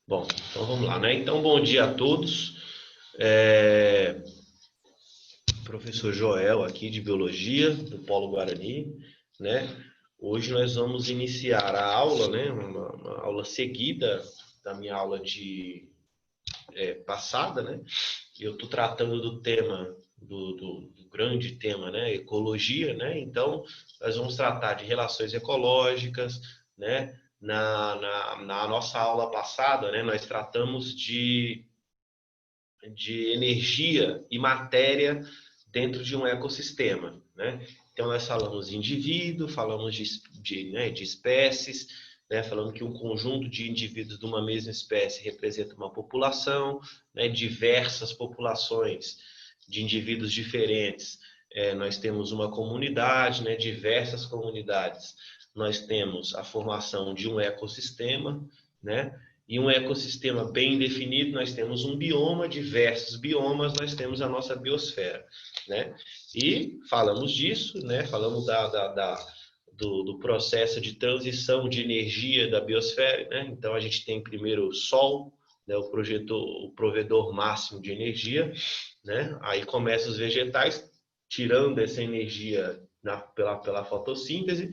Bom, então vamos lá, né? Então, bom dia a todos. É... Professor Joel aqui de Biologia, do Polo Guarani, né? Hoje nós vamos iniciar a aula, né? Uma aula seguida da minha aula de passada, né? Eu estou tratando do tema, do grande tema, né? Ecologia, né? Então, nós vamos tratar de relações ecológicas, né? Na nossa aula passada, né? Nós tratamos de energia e matéria dentro de um ecossistema, né? Então, nós falamos de indivíduo, falamos de espécies, né? Falando que um conjunto de indivíduos de uma mesma espécie representa uma população, né? Diversas populações de indivíduos diferentes. Nós temos uma comunidade, né? Diversas comunidades. Nós temos a formação de um ecossistema, né? E um ecossistema bem definido, nós temos um bioma, diversos biomas, nós temos a nossa biosfera, né? E falamos disso, né? Falamos do processo de transição de energia da biosfera, né? Então a gente tem primeiro o Sol, né? O provedor máximo de energia, né? Aí começam os vegetais tirando essa energia pela fotossíntese,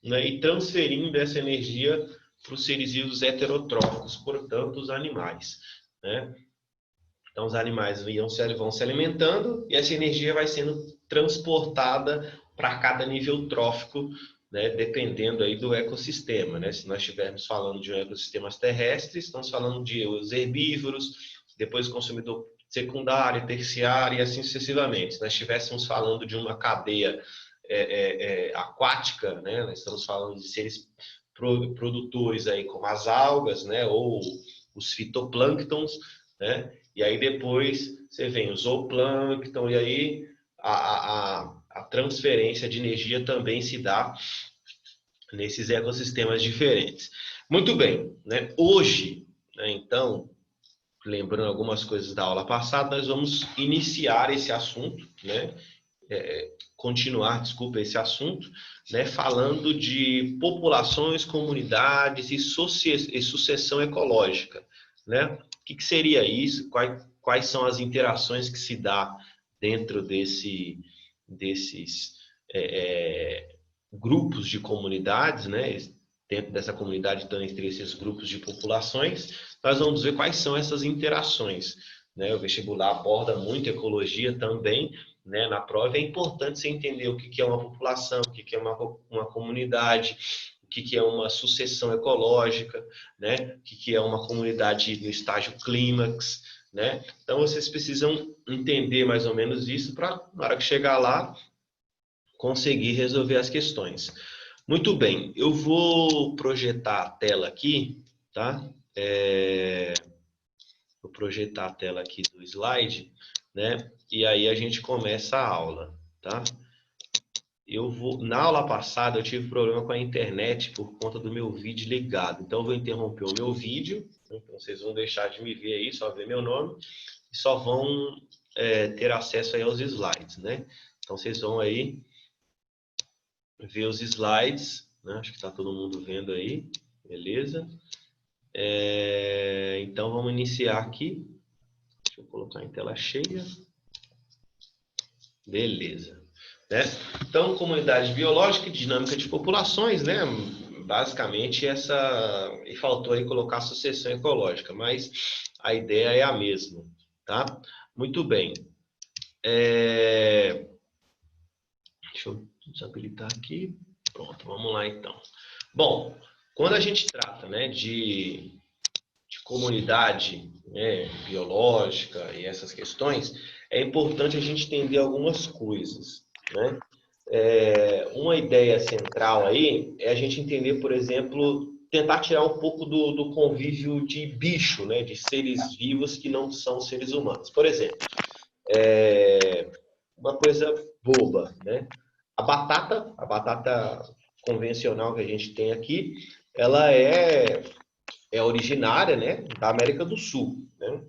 né? E transferindo essa energia para os seres vivos heterotróficos, portanto, os animais, né? Então, os animais vão se alimentando e essa energia vai sendo transportada para cada nível trófico, né? Dependendo aí do ecossistema, né? Se nós estivermos falando de ecossistemas terrestres, estamos falando de os herbívoros, depois o consumidor secundário, terciário e assim sucessivamente. Se nós estivéssemos falando de uma cadeia aquática, né? Nós estamos falando de seres produtores aí como as algas, né? Ou os fitoplânctons, né? E aí depois você vem o zooplâncton, e aí a transferência de energia também se dá nesses ecossistemas diferentes. Muito bem, né? Hoje, né, então, lembrando algumas coisas da aula passada, nós vamos iniciar esse assunto, né? Continuar, desculpa, esse assunto, né? Falando de populações, comunidades e sucessão ecológica, né? O que seria isso? Quais são as interações que se dá dentro desses grupos de comunidades, né? Dentro dessa comunidade, então, entre esses grupos de populações, nós vamos ver quais são essas interações, né? O vestibular aborda muito ecologia também, né, na prova. É importante você entender o que é uma população, o que é uma comunidade, o que é uma sucessão ecológica, né, o que é uma comunidade no estágio clímax, né? Então, vocês precisam entender mais ou menos isso para, na hora que chegar lá, conseguir resolver as questões. Muito bem, eu vou projetar a tela aqui, tá? Vou projetar a tela aqui do slide, né? E aí a gente começa a aula, tá? Na aula passada eu tive problema com a internet por conta do meu vídeo ligado. Então eu vou interromper o meu vídeo, então vocês vão deixar de me ver aí, só ver meu nome, e só vão ter acesso aí aos slides, né? Então vocês vão aí ver os slides, né? Acho que está todo mundo vendo aí, beleza? Então vamos iniciar aqui. Deixa eu colocar em tela cheia. Beleza. Né? Então, comunidade biológica e dinâmica de populações, né? Basicamente essa... E faltou aí colocar a sucessão ecológica, mas a ideia é a mesma, tá? Muito bem. Deixa eu desabilitar aqui. Pronto, vamos lá então. Bom, quando a gente trata, né, de comunidade, né, biológica e essas questões, é importante a gente entender algumas coisas, né? Uma ideia central aí é a gente entender, por exemplo, tentar tirar um pouco do convívio de bicho, né, de seres vivos que não são seres humanos. Por exemplo, uma coisa boba, né? A batata convencional que a gente tem aqui, ela é originária, né, da América do Sul, né?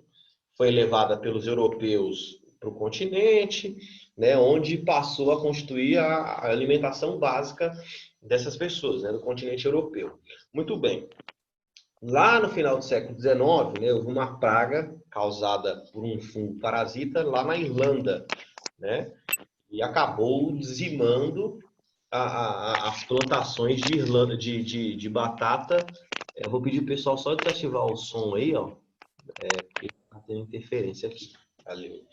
Foi levada pelos europeus para o continente, né, onde passou a constituir a alimentação básica dessas pessoas, né, do continente europeu. Muito bem. Lá no final do século XIX, né, houve uma praga causada por um fungo parasita lá na Irlanda, né? E acabou dizimando as plantações de Irlanda de batata. Eu vou pedir pro pessoal só desativar o som aí, ó, porque tá tendo interferência aqui. Valeu.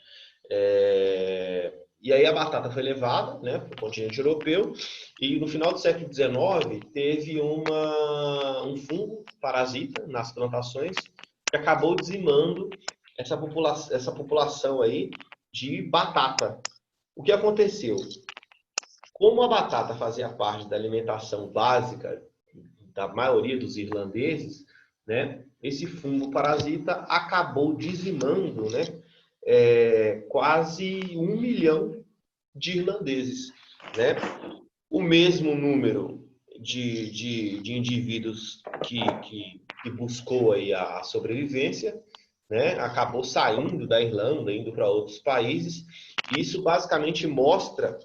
E aí a batata foi levada, né, para o continente europeu, e no final do século XIX teve um fungo parasita nas plantações que acabou dizimando essa população aí de batata. O que aconteceu? Como a batata fazia parte da alimentação básica da maioria dos irlandeses, né, esse fungo parasita acabou dizimando, né, quase 1 milhão de irlandeses, né? O mesmo número de indivíduos que buscou aí a sobrevivência, né? Acabou saindo da Irlanda, indo para outros países. Isso basicamente mostra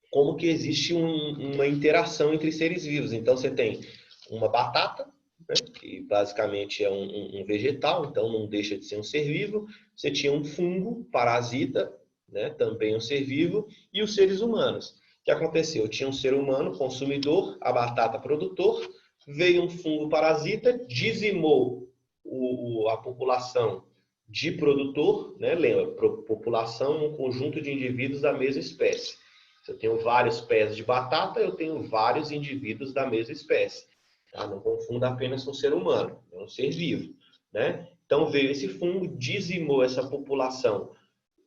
como que existe uma interação entre seres vivos. Então, você tem uma batata, né, que basicamente é um vegetal, então não deixa de ser um ser vivo. Você tinha um fungo, parasita, né, também um ser vivo, e os seres humanos. O que aconteceu? Tinha um ser humano, consumidor, a batata, produtor, veio um fungo parasita, dizimou a população de produtor, né? Lembra, população é um conjunto de indivíduos da mesma espécie. Se eu tenho vários pés de batata, eu tenho vários indivíduos da mesma espécie. Tá? Não confunda apenas com um ser humano, é um ser vivo. Né? Então veio esse fungo, dizimou essa população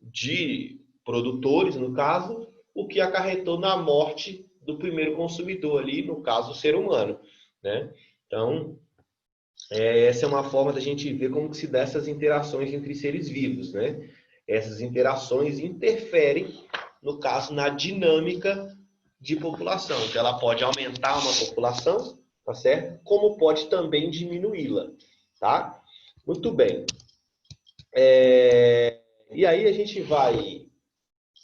de produtores, no caso, o que acarretou na morte do primeiro consumidor ali, no caso, o ser humano. Né? Então, essa é uma forma da gente ver como que se dá essas interações entre seres vivos. Né? Essas interações interferem, no caso, na dinâmica de população. Então, ela pode aumentar uma população, tá certo? Como pode também diminuí-la, tá? Muito bem. E aí a gente vai,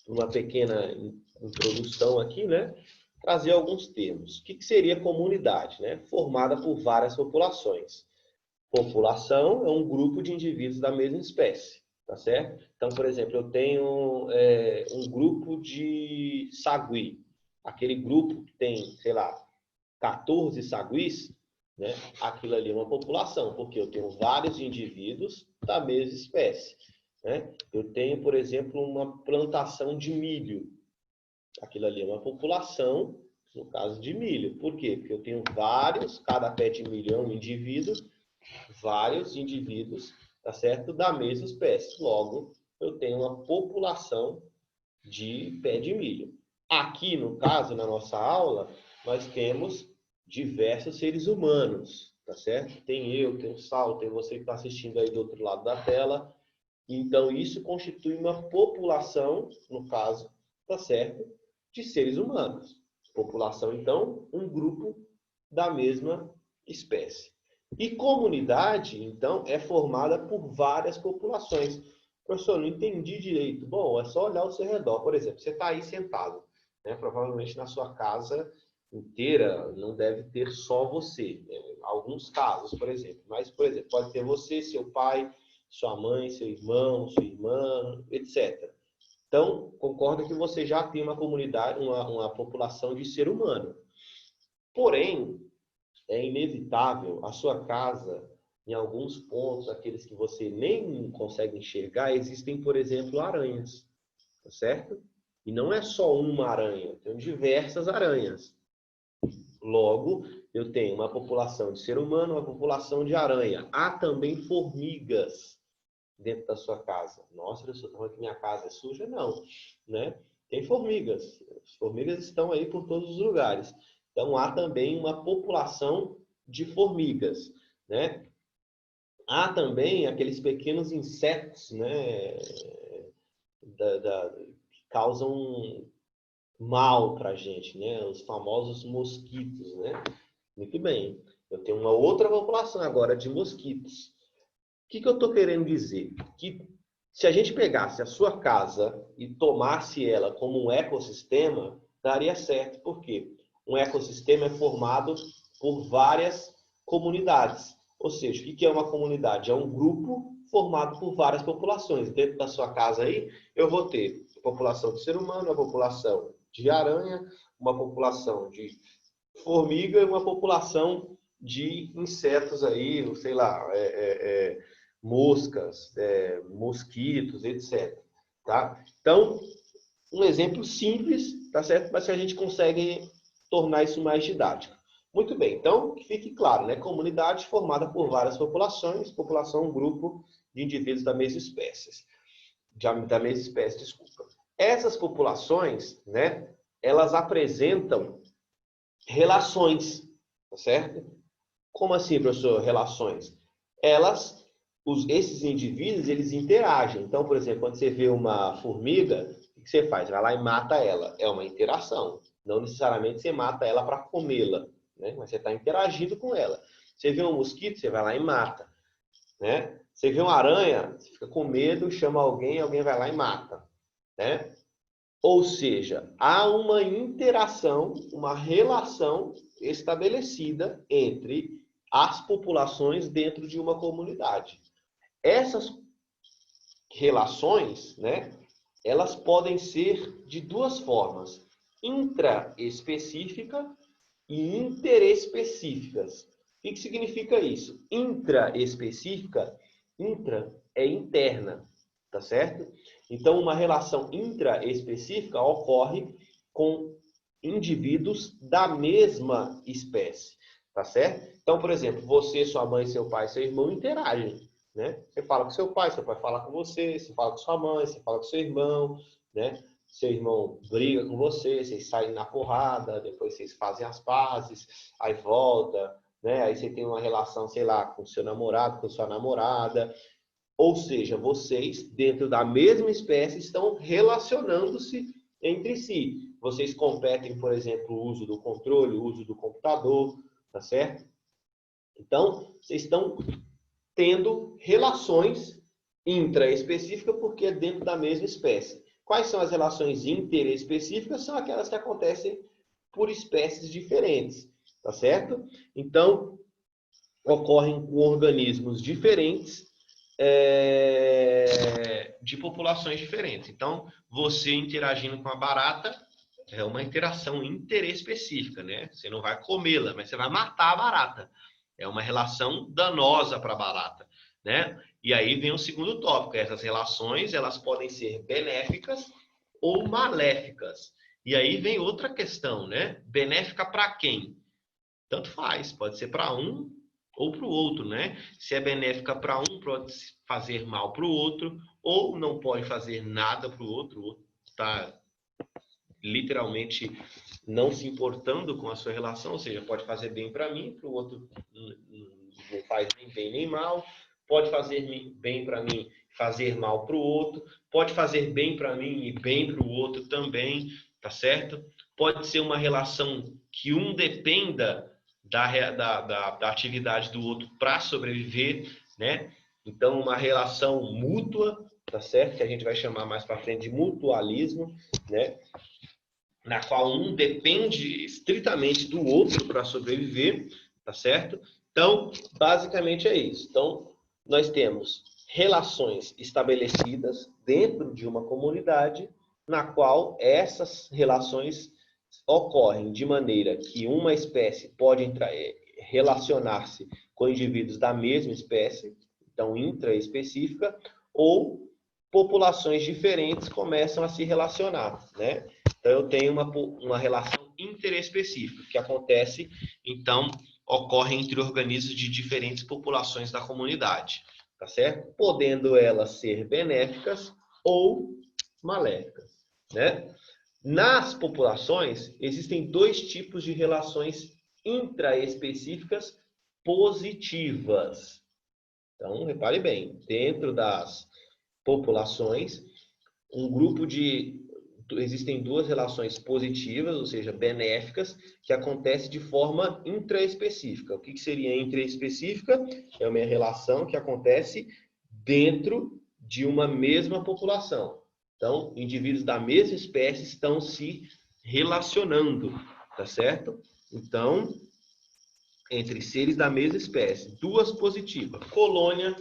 uma pequena introdução aqui, né? Trazer alguns termos. O que seria comunidade, né? Formada por várias populações. População é um grupo de indivíduos da mesma espécie, tá certo? Então, por exemplo, eu tenho um grupo de sagui. Aquele grupo que tem, sei lá, 14 saguis, né? Aquilo ali é uma população, porque eu tenho vários indivíduos da mesma espécie. Né? Eu tenho, por exemplo, uma plantação de milho. Aquilo ali é uma população, no caso de milho. Por quê? Porque eu tenho vários, cada pé de milho é um indivíduo, vários indivíduos, tá certo? Da mesma espécie. Logo, eu tenho uma população de pé de milho. Aqui, no caso, na nossa aula, nós temos diversos seres humanos, tá certo? Tem eu, tem o Sal, tem você que está assistindo aí do outro lado da tela. Então, isso constitui uma população, no caso, tá certo? De seres humanos. População, então, um grupo da mesma espécie. E comunidade, então, é formada por várias populações. Professor, não entendi direito. Bom, é só olhar ao seu redor. Por exemplo, você está aí sentado, né? Provavelmente na sua casa inteira não deve ter só você. Alguns casos, por exemplo. Mas, por exemplo, pode ter você, seu pai, sua mãe, seu irmão, sua irmã, etc. Então, concorda que você já tem uma comunidade, uma população de ser humano. Porém, é inevitável a sua casa, em alguns pontos, aqueles que você nem consegue enxergar, existem, por exemplo, aranhas, tá certo? E não é só uma aranha, tem diversas aranhas. Logo, eu tenho uma população de ser humano, uma população de aranha. Há também formigas dentro da sua casa. Nossa, eu estou falando que minha casa é suja? Não, né? Tem formigas. As formigas estão aí por todos os lugares. Então, há também uma população de formigas, né? Há também aqueles pequenos insetos, né? Que causam mal para a gente, né? Os famosos mosquitos, né? Muito bem. Eu tenho uma outra população agora de mosquitos. O que eu estou querendo dizer? Que se a gente pegasse a sua casa e tomasse ela como um ecossistema, daria certo. Por quê? Um ecossistema é formado por várias comunidades. Ou seja, o que é uma comunidade? É um grupo formado por várias populações. Dentro da sua casa aí, eu vou ter a população de ser humano, a população de aranha, uma população de formiga e uma população de insetos aí, sei lá, moscas, mosquitos, etc. Tá? Então, um exemplo simples, tá certo? Mas que a gente consegue tornar isso mais didático. Muito bem, então, que fique claro, né? Comunidade formada por várias populações, população, um grupo de indivíduos da mesma espécie. Da mesma espécie, desculpa. Essas populações, né? Elas apresentam relações, tá certo? Como assim, professor, relações? Esses indivíduos, eles interagem. Então, por exemplo, quando você vê uma formiga, o que você faz? Vai lá e mata ela. É uma interação. Não necessariamente você mata ela para comê-la, né? Mas você está interagindo com ela. Você vê um mosquito, você vai lá e mata, né? Você vê uma aranha, você fica com medo, chama alguém, alguém vai lá e mata, né? Ou seja, há uma interação, uma relação estabelecida entre as populações dentro de uma comunidade. Essas relações, né, elas podem ser de duas formas: intraespecífica e interespecíficas. O que significa isso? Intraespecífica, intra é interna, tá certo? Então, uma relação intraespecífica ocorre com indivíduos da mesma espécie, tá certo? Então, por exemplo, você, sua mãe, seu pai, seu irmão interagem, né? Você fala com seu pai fala com você fala com sua mãe, você fala com seu irmão, né? Seu irmão briga com você, vocês saem na porrada, depois vocês fazem as pazes, aí volta, né? Aí você tem uma relação, sei lá, com seu namorado, com sua namorada. Ou seja, vocês, dentro da mesma espécie, estão relacionando-se entre si. Vocês competem, por exemplo, o uso do controle, o uso do computador, tá certo? Então, vocês estão tendo relações intraespecíficas porque é dentro da mesma espécie. Quais são as relações interespecíficas? São aquelas que acontecem por espécies diferentes, tá certo? Então, ocorrem com organismos diferentes, de populações diferentes. Então, você interagindo com a barata é uma interação interespecífica, né? Você não vai comê-la, mas você vai matar a barata. É uma relação danosa para a barata, né? E aí vem o segundo tópico. Essas relações, elas podem ser benéficas ou maléficas. E aí vem outra questão, né? Benéfica para quem? Tanto faz, pode ser para um ou para o outro, né? Se é benéfica para um, pode fazer mal para o outro, ou não pode fazer nada para o outro está literalmente não se importando com a sua relação, ou seja, pode fazer bem para mim, para o outro não faz nem bem nem mal, pode fazer bem para mim, fazer mal para o outro, pode fazer bem para mim e bem para o outro também, tá certo? Pode ser uma relação que um dependa da atividade do outro para sobreviver, né? Então, uma relação mútua, tá certo? Que a gente vai chamar mais para frente de mutualismo, né? Na qual um depende estritamente do outro para sobreviver, tá certo? Então, basicamente é isso. Então, nós temos relações estabelecidas dentro de uma comunidade, na qual essas relações ocorrem de maneira que uma espécie pode relacionar-se com indivíduos da mesma espécie, então intraespecífica, ou populações diferentes começam a se relacionar, né? Então eu tenho uma relação interespecífica que acontece, então ocorre entre organismos de diferentes populações da comunidade, tá certo? Podendo elas ser benéficas ou maléficas, né? Nas populações, existem dois tipos de relações intraespecíficas positivas. Então, repare bem, dentro das populações, existem duas relações positivas, ou seja, benéficas, que acontecem de forma intraespecífica. O que seria intraespecífica? É uma relação que acontece dentro de uma mesma população. Então, indivíduos da mesma espécie estão se relacionando, tá certo? Então, entre seres da mesma espécie. Duas positivas, colônia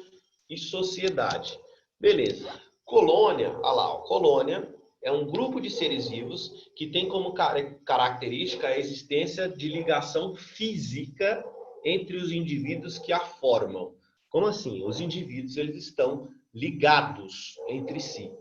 e sociedade. Beleza. Colônia, olha lá, ó, colônia é um grupo de seres vivos que tem como característica a existência de ligação física entre os indivíduos que a formam. Como assim? Os indivíduos eles estão ligados entre si,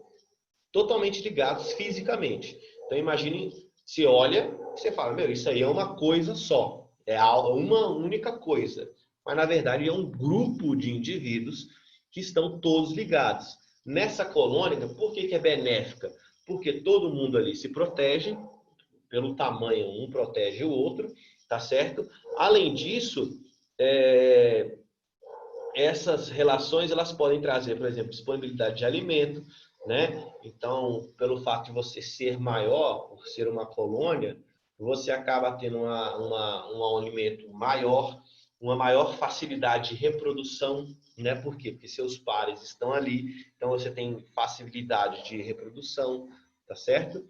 totalmente ligados fisicamente. Então imagine, você olha, você fala, meu, isso aí é uma coisa só, é uma única coisa. Mas na verdade é um grupo de indivíduos que estão todos ligados. Nessa colônia, por que é benéfica? Porque todo mundo ali se protege, pelo tamanho, um protege o outro, tá certo? Além disso, essas relações elas podem trazer, por exemplo, disponibilidade de alimento, né? Então, pelo fato de você ser maior, por ser uma colônia, você acaba tendo um alimento maior, uma maior facilidade de reprodução, né? Por quê? Porque seus pares estão ali, então você tem facilidade de reprodução, tá certo?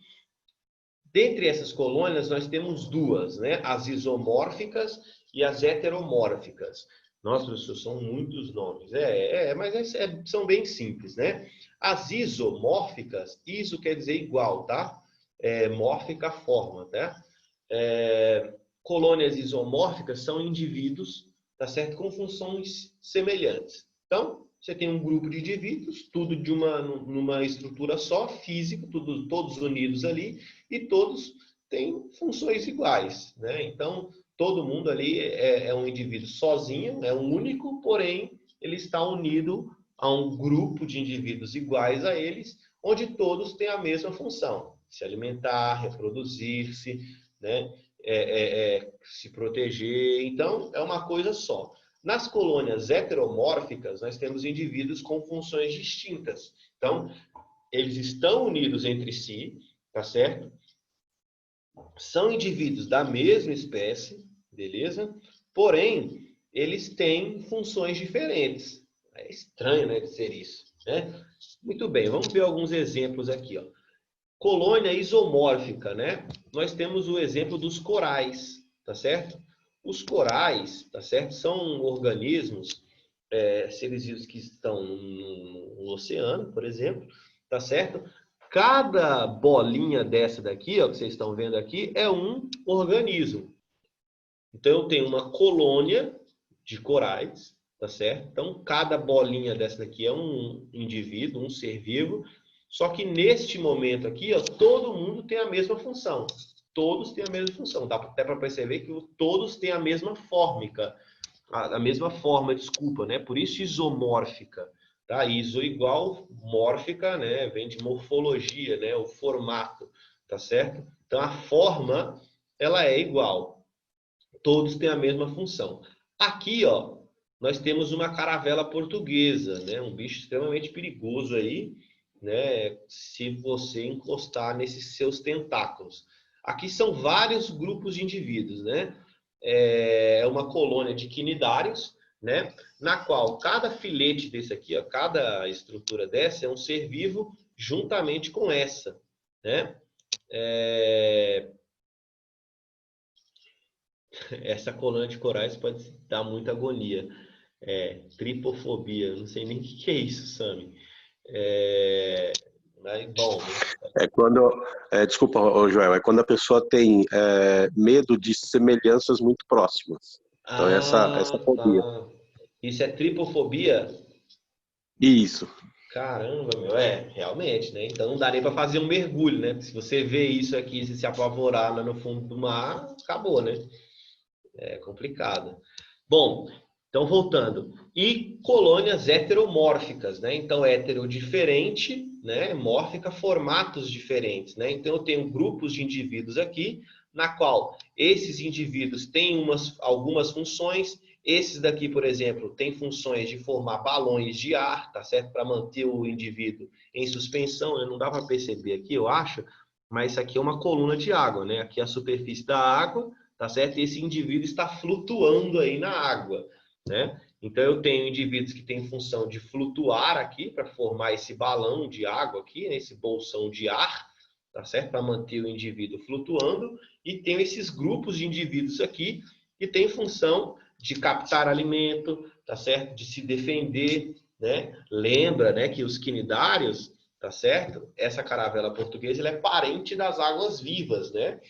Dentre essas colônias, nós temos duas, né? As isomórficas e as heteromórficas. Nossa, professor, são muitos nomes. Mas são bem simples, né? As isomórficas, iso quer dizer igual, tá? Mórfica, forma, tá? Colônias isomórficas são indivíduos, tá certo? Com funções semelhantes. Então, você tem um grupo de indivíduos, tudo numa estrutura só, física, todos unidos ali, e todos têm funções iguais, né? Então, todo mundo ali é um indivíduo sozinho, é um único, porém, ele está unido a um grupo de indivíduos iguais a eles, onde todos têm a mesma função: se alimentar, reproduzir-se, né? Se proteger. Então, é uma coisa só. Nas colônias heteromórficas, nós temos indivíduos com funções distintas. Então, eles estão unidos entre si, tá certo? São indivíduos da mesma espécie, beleza? Porém, eles têm funções diferentes. É estranho, né, de ser isso, né? Muito bem, vamos ver alguns exemplos aqui, ó. Colônia isomórfica, né? Nós temos o exemplo dos corais, tá certo? Os corais, tá certo? São organismos, seres vivos que estão no oceano, por exemplo, tá certo? Cada bolinha dessa daqui, ó, que vocês estão vendo aqui, é um organismo. Então, eu tenho uma colônia de corais, tá certo? Então, cada bolinha dessa daqui é um indivíduo, um ser vivo. Só que neste momento aqui, ó, todo mundo tem a mesma função. Todos têm a mesma função. Dá até para perceber que todos têm a mesma fórmica. A mesma forma, desculpa, né? Por isso isomórfica. Tá? Iso igual, mórfica, né? Vem de morfologia, né? O formato, tá certo? Então, a forma, ela é igual. Todos têm a mesma função. Aqui, ó, nós temos uma caravela portuguesa, né? Um bicho extremamente perigoso aí, né? Se você encostar nesses seus tentáculos. Aqui são vários grupos de indivíduos, né? É uma colônia de quinidários, né? Na qual cada filete desse aqui, ó, cada estrutura dessa é um ser vivo juntamente com essa, né? Essa colônia de corais pode dar muita agonia. Tripofobia, não sei nem o que é isso, Sami. Mas, bom, Desculpa, Joel, é quando a pessoa tem medo de semelhanças muito próximas. Então, essa fobia. tá. Isso é tripofobia? Isso. Caramba, meu, realmente, né? Então não dá nem para fazer um mergulho, né? Se você vê isso aqui, se apavorar lá no fundo do mar, acabou, né? É complicado. Bom, então voltando. E colônias heteromórficas, né? Então, hétero diferente, né? Mórfica, formatos diferentes, né? Então, eu tenho grupos de indivíduos aqui, na qual esses indivíduos têm algumas funções. Esses daqui, por exemplo, têm funções de formar balões de ar, tá certo? Para manter o indivíduo em suspensão, né? Não dá para perceber aqui, eu acho, mas isso aqui é uma coluna de água, né? Aqui é a superfície da água, tá certo? E esse indivíduo está flutuando aí na água, né? Então eu tenho indivíduos que têm função de flutuar aqui para formar esse balão de água aqui, né? Esse bolsão de ar, tá certo? Para manter o indivíduo flutuando, e tenho esses grupos de indivíduos aqui que têm função de captar alimento, tá certo? De se defender, né? Lembra, né, que os quinidários, tá certo? Essa caravela portuguesa, ela é parente das águas vivas, né?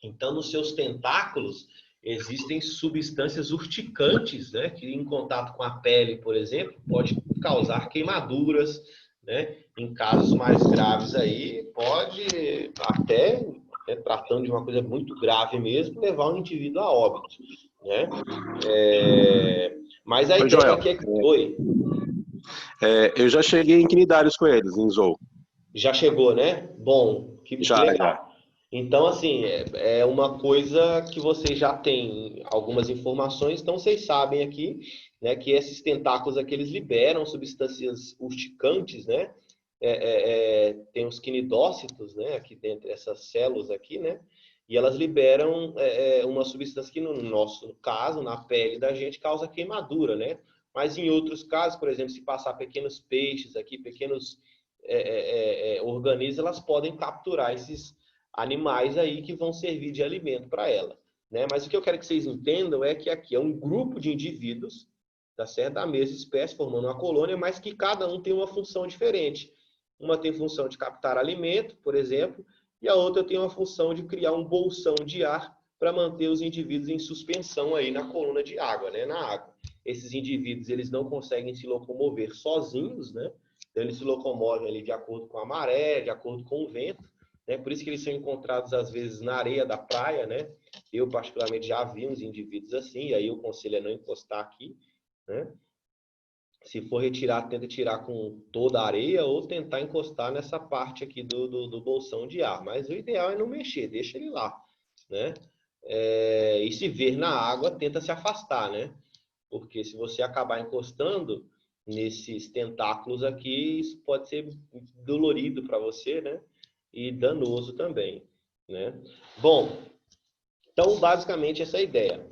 Então, nos seus tentáculos existem substâncias urticantes, né, que em contato com a pele, por exemplo, pode causar queimaduras, né? Em casos mais graves aí, pode até, né, tratando de uma coisa muito grave mesmo, levar um indivíduo a óbito, né? Mas a Oi, ideia Joel. aqui é que... Oi. Eu já cheguei em quinidários com eles, em Zou. Já chegou, né? Bom, que Já. legal. Então, assim, é uma coisa que vocês já têm algumas informações, então vocês sabem aqui, né, que esses tentáculos aqui, eles liberam substâncias urticantes, né? Tem os quinidócitos, né, aqui dentro dessas células aqui, né? E elas liberam uma substância que, no nosso caso, na pele da gente, causa queimadura, né? Mas em outros casos, por exemplo, se passar pequenos peixes aqui, pequenos organismos, elas podem capturar esses animais aí que vão servir de alimento para ela, né? Mas o que eu quero que vocês entendam é que aqui é um grupo de indivíduos, tá certo? Da mesma espécie, formando uma colônia, mas que cada um tem uma função diferente. Uma tem função de captar alimento, por exemplo, e a outra tem uma função de criar um bolsão de ar para manter os indivíduos em suspensão aí na coluna de água, né? Na água. Esses indivíduos, eles não conseguem se locomover sozinhos, né? Então, eles se locomovem ali de acordo com a maré, de acordo com o vento, né? Por isso que eles são encontrados, às vezes, na areia da praia, né? Eu, particularmente, já vi uns indivíduos assim, e aí o conselho é não encostar aqui, né? Se for retirar, tenta tirar com toda a areia ou tentar encostar nessa parte aqui do bolsão de ar. Mas o ideal é não mexer, deixa ele lá, né? E se ver na água, tenta se afastar, né? Porque se você acabar encostando nesses tentáculos aqui, isso pode ser dolorido para você, né? E danoso também, né? Bom, então basicamente essa é a ideia.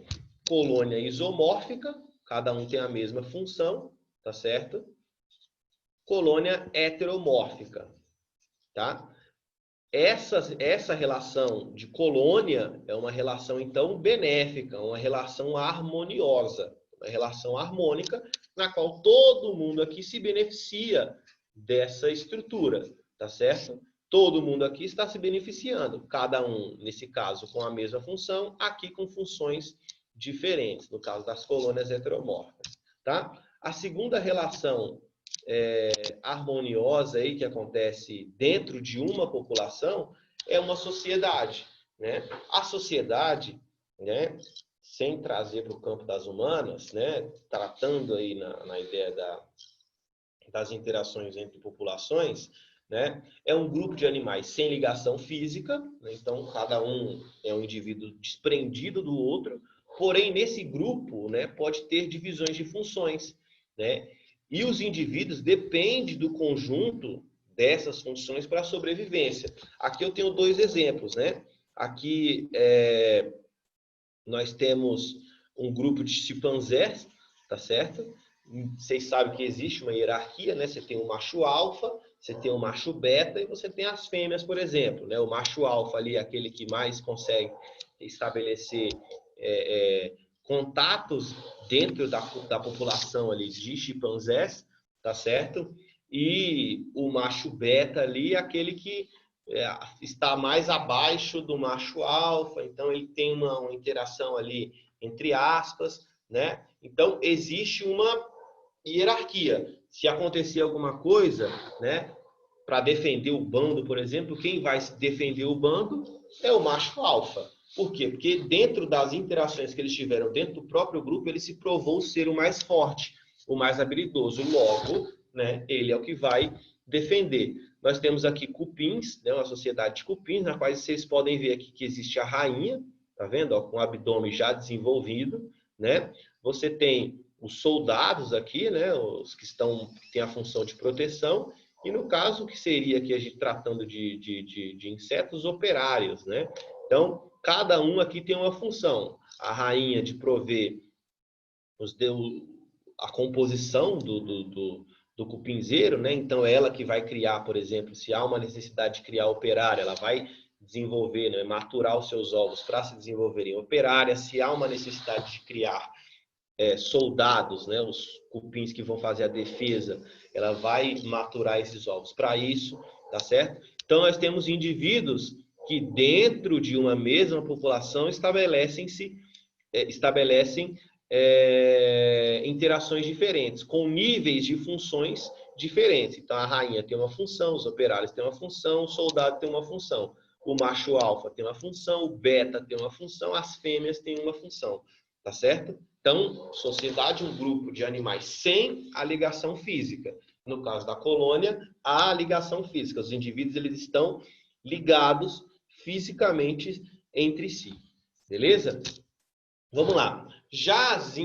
Colônia isomórfica, cada um tem a mesma função, tá certo? Colônia heteromórfica, tá? Essa relação de colônia é uma relação, então, benéfica, uma relação harmoniosa, uma relação harmônica, na qual todo mundo aqui se beneficia dessa estrutura, tá certo? Todo mundo aqui está se beneficiando, cada um, nesse caso, com a mesma função, aqui com funções diferentes, no caso das colônias heteromórficas, tá? A segunda relação harmoniosa aí que acontece dentro de uma população é uma sociedade, né? A sociedade, né, sem trazer para o campo das humanas, né, tratando aí na ideia das interações entre populações, né, é um grupo de animais sem ligação física, né, então cada um é um indivíduo desprendido do outro, porém nesse grupo, né, pode ter divisões de funções, né? E os indivíduos dependem do conjunto dessas funções para a sobrevivência. Aqui eu tenho dois exemplos, né? Aqui nós temos um grupo de chimpanzés, tá certo? Vocês sabem que existe uma hierarquia, né? Você tem o macho alfa, você tem o macho beta e você tem as fêmeas, por exemplo, né? O macho alfa ali é aquele que mais consegue estabelecer contatos dentro da população ali de chimpanzés, tá certo? E o macho beta ali é aquele que está mais abaixo do macho alfa, então ele tem uma interação ali entre aspas, né? Então existe uma hierarquia. Se acontecer alguma coisa, né, para defender o bando, por exemplo, quem vai defender o bando é o macho alfa. Por quê? Porque dentro das interações que eles tiveram dentro do próprio grupo, ele se provou ser o mais forte, o mais habilidoso. Logo, né, ele é o que vai defender. Nós temos aqui cupins, né, uma sociedade de cupins, na qual vocês podem ver aqui que existe a rainha, tá vendo? Ó, com o abdômen já desenvolvido, né? Você tem os soldados aqui, né, os que têm a função de proteção, e no caso, que seria aqui a gente tratando de insetos operários, né? Então, cada um aqui tem uma função. A rainha de prover a composição do cupinzeiro, né? Então, ela que vai criar, por exemplo, se há uma necessidade de criar operário, ela vai desenvolver, né, maturar os seus ovos para se desenvolverem operárias, se há uma necessidade de criar soldados, né, os cupins que vão fazer a defesa, ela vai maturar esses ovos para isso, tá certo? Então, nós temos indivíduos que dentro de uma mesma população estabelecem interações diferentes, com níveis de funções diferentes. Então, a rainha tem uma função, os operários têm uma função, o soldado tem uma função. O macho alfa tem uma função, o beta tem uma função, as fêmeas têm uma função, tá certo? Então, sociedade, um grupo de animais sem a ligação física. No caso da colônia, há a ligação física. Os indivíduos eles estão ligados fisicamente entre si. Beleza? Vamos lá. Já as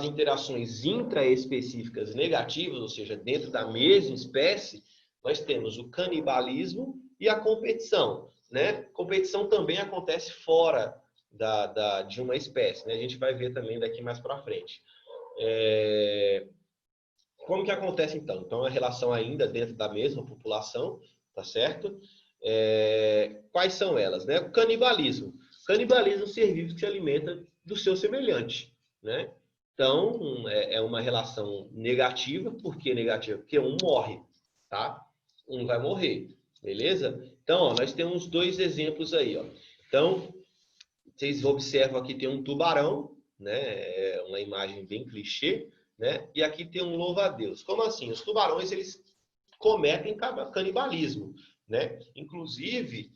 interações intraespecíficas negativas, ou seja, dentro da mesma espécie, nós temos o canibalismo e a competição, né? Competição também acontece fora de uma espécie, né? A gente vai ver também daqui mais para frente. Como que acontece então? Então, a relação ainda dentro da mesma população, tá certo? Quais são elas, né? O canibalismo. Canibalismo é um ser vivo que se alimenta do seu semelhante, né? Então, é uma relação negativa. Por que negativa? Porque um morre, tá? Um vai morrer, beleza? Então, ó, nós temos dois exemplos aí, ó. Então, vocês observam aqui tem um tubarão, né? É uma imagem bem clichê, né? E aqui tem um louva-a-Deus. Como assim? Os tubarões, eles cometem canibalismo, né? Inclusive,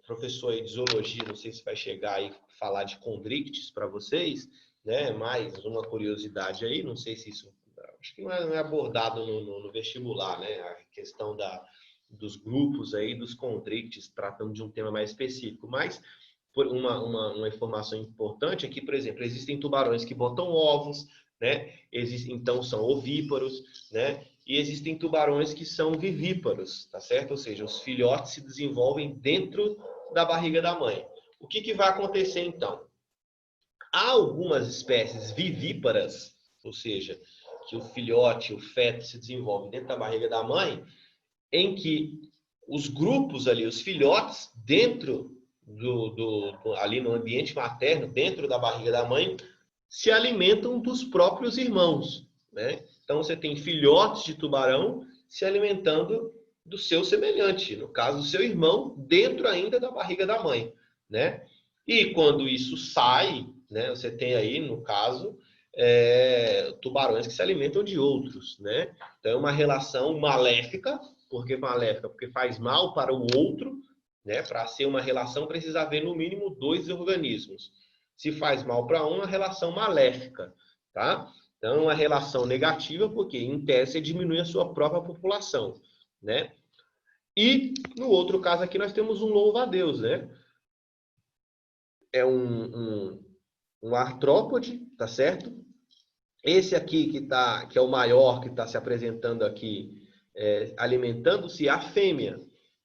professor aí de zoologia, não sei se vai chegar aí falar de condrictes para vocês, né? Mais uma curiosidade aí, não sei se isso, acho que não é abordado no vestibular, né? A questão dos grupos aí, dos condrictes, tratando de um tema mais específico, mas uma informação importante é que, por exemplo, existem tubarões que botam ovos, né? Então são ovíparos, né? E existem tubarões que são vivíparos, tá certo? Ou seja, os filhotes se desenvolvem dentro da barriga da mãe. O que vai acontecer então? Há algumas espécies vivíparas, ou seja, que o filhote, o feto se desenvolve dentro da barriga da mãe, em que os grupos ali, os filhotes, dentro ali no ambiente materno, dentro da barriga da mãe, se alimentam dos próprios irmãos, né? Então, você tem filhotes de tubarão se alimentando do seu semelhante, no caso, do seu irmão, dentro ainda da barriga da mãe, né? E quando isso sai, né, você tem aí, no caso, tubarões que se alimentam de outros, né? Então, é uma relação maléfica. Por que maléfica? Porque faz mal para o outro, né? Para ser uma relação, precisa haver, no mínimo, 2 organismos. Se faz mal para um, a relação maléfica, tá? Então, uma relação negativa, porque, em tese, diminui a sua própria população, né? E, no outro caso aqui, nós temos um louva-a-Deus, né? É um artrópode, tá certo? Esse aqui, que é o maior, que está se apresentando aqui, alimentando-se, a fêmea,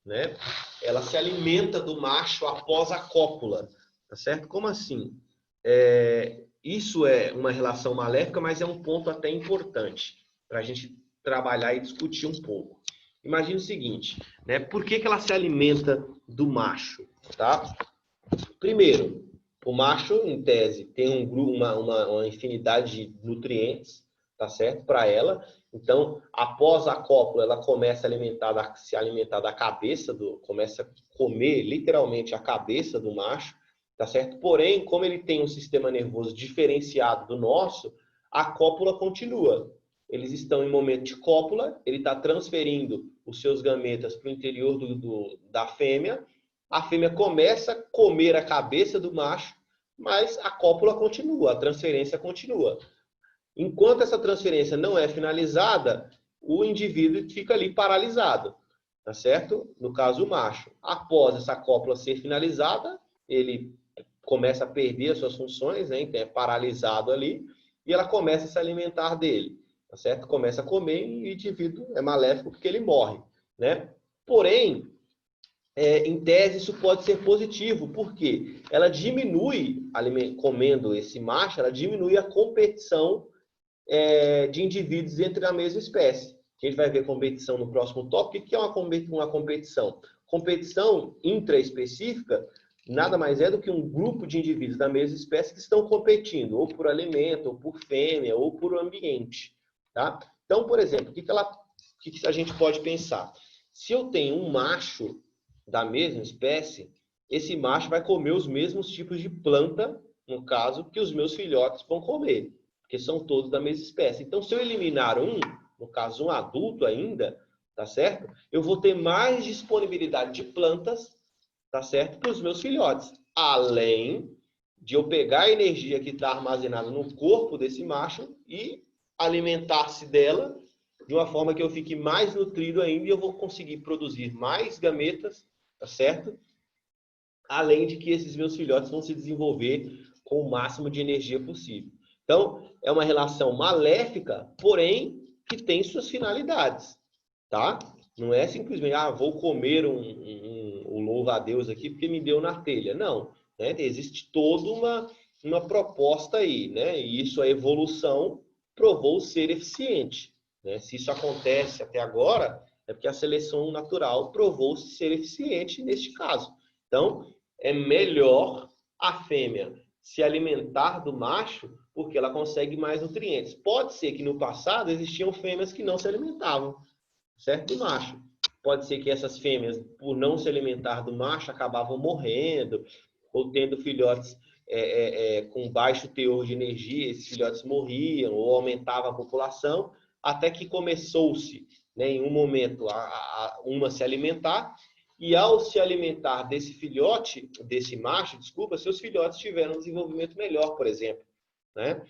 né? Ela se alimenta do macho após a cópula, tá certo? Como assim? Isso é uma relação maléfica, mas é um ponto até importante para a gente trabalhar e discutir um pouco. Imagine o seguinte, né? Por que ela se alimenta do macho, tá? Primeiro, o macho, em tese, tem uma infinidade de nutrientes, tá certo? Para ela. Então, após a cópula, ela começa a se alimentar da cabeça, começa a comer literalmente a cabeça do macho, tá certo? Porém, como ele tem um sistema nervoso diferenciado do nosso, a cópula continua. Eles estão em momento de cópula, ele está transferindo os seus gametas para o interior da fêmea. A fêmea começa a comer a cabeça do macho, mas a cópula continua, a transferência continua. Enquanto essa transferência não é finalizada, o indivíduo fica ali paralisado, tá certo? No caso, o macho. Após essa cópula ser finalizada, ele começa a perder as suas funções, né? Então é paralisado ali, e ela começa a se alimentar dele, tá certo? Começa a comer e o indivíduo é maléfico porque ele morre, né? Porém, em tese, isso pode ser positivo, porque ela diminui, comendo esse macho, ela diminui a competição de indivíduos entre a mesma espécie. A gente vai ver competição no próximo tópico. O que é uma competição? competição intraespecífica nada mais é do que um grupo de indivíduos da mesma espécie que estão competindo, ou por alimento, ou por fêmea, ou por ambiente. Tá? Então, por exemplo, o que a gente pode pensar? Se eu tenho um macho da mesma espécie, esse macho vai comer os mesmos tipos de planta, no caso, que os meus filhotes vão comer, porque são todos da mesma espécie. Então, se eu eliminar um, no caso, um adulto ainda, tá certo? Eu vou ter mais disponibilidade de plantas, tá certo? Para os meus filhotes. Além de eu pegar a energia que está armazenada no corpo desse macho e alimentar-se dela de uma forma que eu fique mais nutrido ainda e eu vou conseguir produzir mais gametas, tá certo? Além de que esses meus filhotes vão se desenvolver com o máximo de energia possível. Então, é uma relação maléfica, porém, que tem suas finalidades, tá? Não é simplesmente, vou comer um louva-a-Deus aqui porque me deu na telha. Não, né? Existe toda uma proposta aí, né? E isso, a evolução provou ser eficiente, né? Se isso acontece até agora, é porque a seleção natural provou ser eficiente neste caso. Então, é melhor a fêmea se alimentar do macho porque ela consegue mais nutrientes. Pode ser que no passado existiam fêmeas que não se alimentavam, certo? Do macho. Pode ser que essas fêmeas, por não se alimentar do macho, acabavam morrendo ou tendo filhotes com baixo teor de energia, esses filhotes morriam ou aumentava a população, até que começou-se, né, em um momento, uma se alimentar, e ao se alimentar desse filhote, desse macho, desculpa, seus filhotes tiveram um desenvolvimento melhor, por exemplo, né?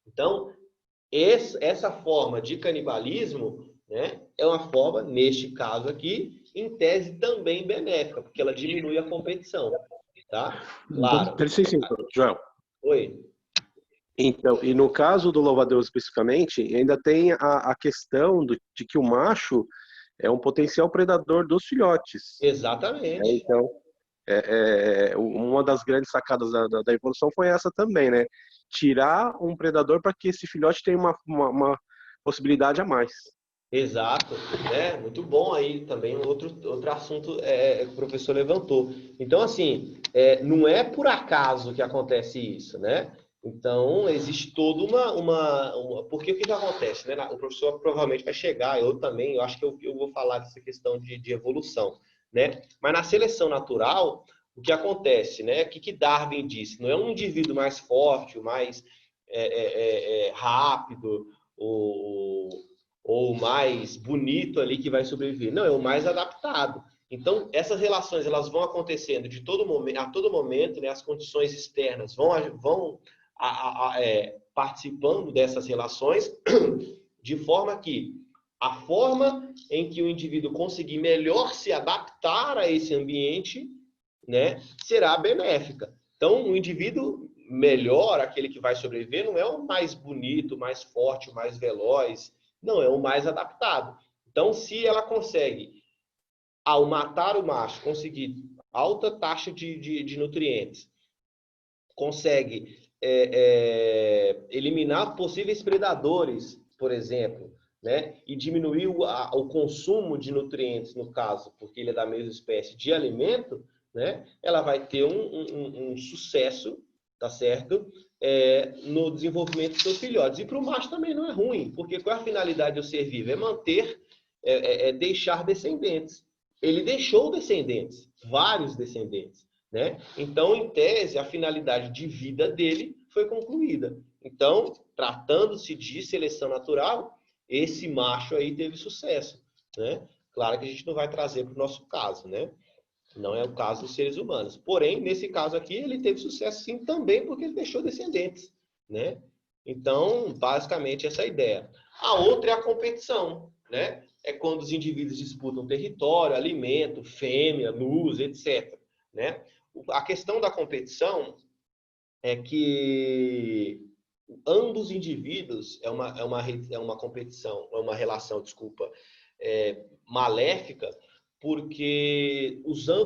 Então, essa forma de canibalismo, né, é uma forma, neste caso aqui, em tese também benéfica, porque ela diminui a competição, tá? Claro. Joel. Oi. Então, e no caso do louva-a-Deus especificamente, ainda tem a questão de que o macho é um potencial predador dos filhotes. Exatamente. Então, uma das grandes sacadas da evolução foi essa também, né? Tirar um predador para que esse filhote tenha uma possibilidade a mais. Exato, né? Muito bom aí também outro assunto que o professor levantou. Então, assim, não é por acaso que acontece isso, né? Então, existe toda porque o que acontece, né? O professor provavelmente vai chegar, eu também, eu acho que eu vou falar dessa questão de evolução, né? Mas na seleção natural, o que acontece, né? O que Darwin disse? Não é um indivíduo mais forte, mais rápido, ou mais bonito ali que vai sobreviver. Não, é o mais adaptado. Então, essas relações elas vão acontecendo a todo momento, né? As condições externas vão participando dessas relações, de forma que a forma em que o indivíduo conseguir melhor se adaptar a esse ambiente, né, será benéfica. Então, o indivíduo melhor, aquele que vai sobreviver, não é o mais bonito, o mais forte, o mais veloz, não, é o mais adaptado. Então, se ela consegue, ao matar o macho, conseguir alta taxa de nutrientes, consegue eliminar possíveis predadores, por exemplo, né? E diminuir o consumo de nutrientes, no caso, porque ele é da mesma espécie de alimento, né? Ela vai ter um sucesso, tá certo? No desenvolvimento dos seus filhotes. E para o macho também não é ruim, porque qual é a finalidade do ser vivo? É manter, deixar descendentes. Ele deixou descendentes, vários descendentes, né? Então, em tese, a finalidade de vida dele foi concluída. Então, tratando-se de seleção natural, esse macho aí teve sucesso, né? Claro que a gente não vai trazer para o nosso caso, né? Não é o caso dos seres humanos. Porém, nesse caso aqui, ele teve sucesso sim também porque ele deixou descendentes, né? Então, basicamente, essa é a ideia. A outra é a competição, né? É quando os indivíduos disputam território, alimento, fêmea, luz, etc. Né? A questão da competição é que ambos os indivíduos é uma competição, é uma relação, desculpa, maléfica, porque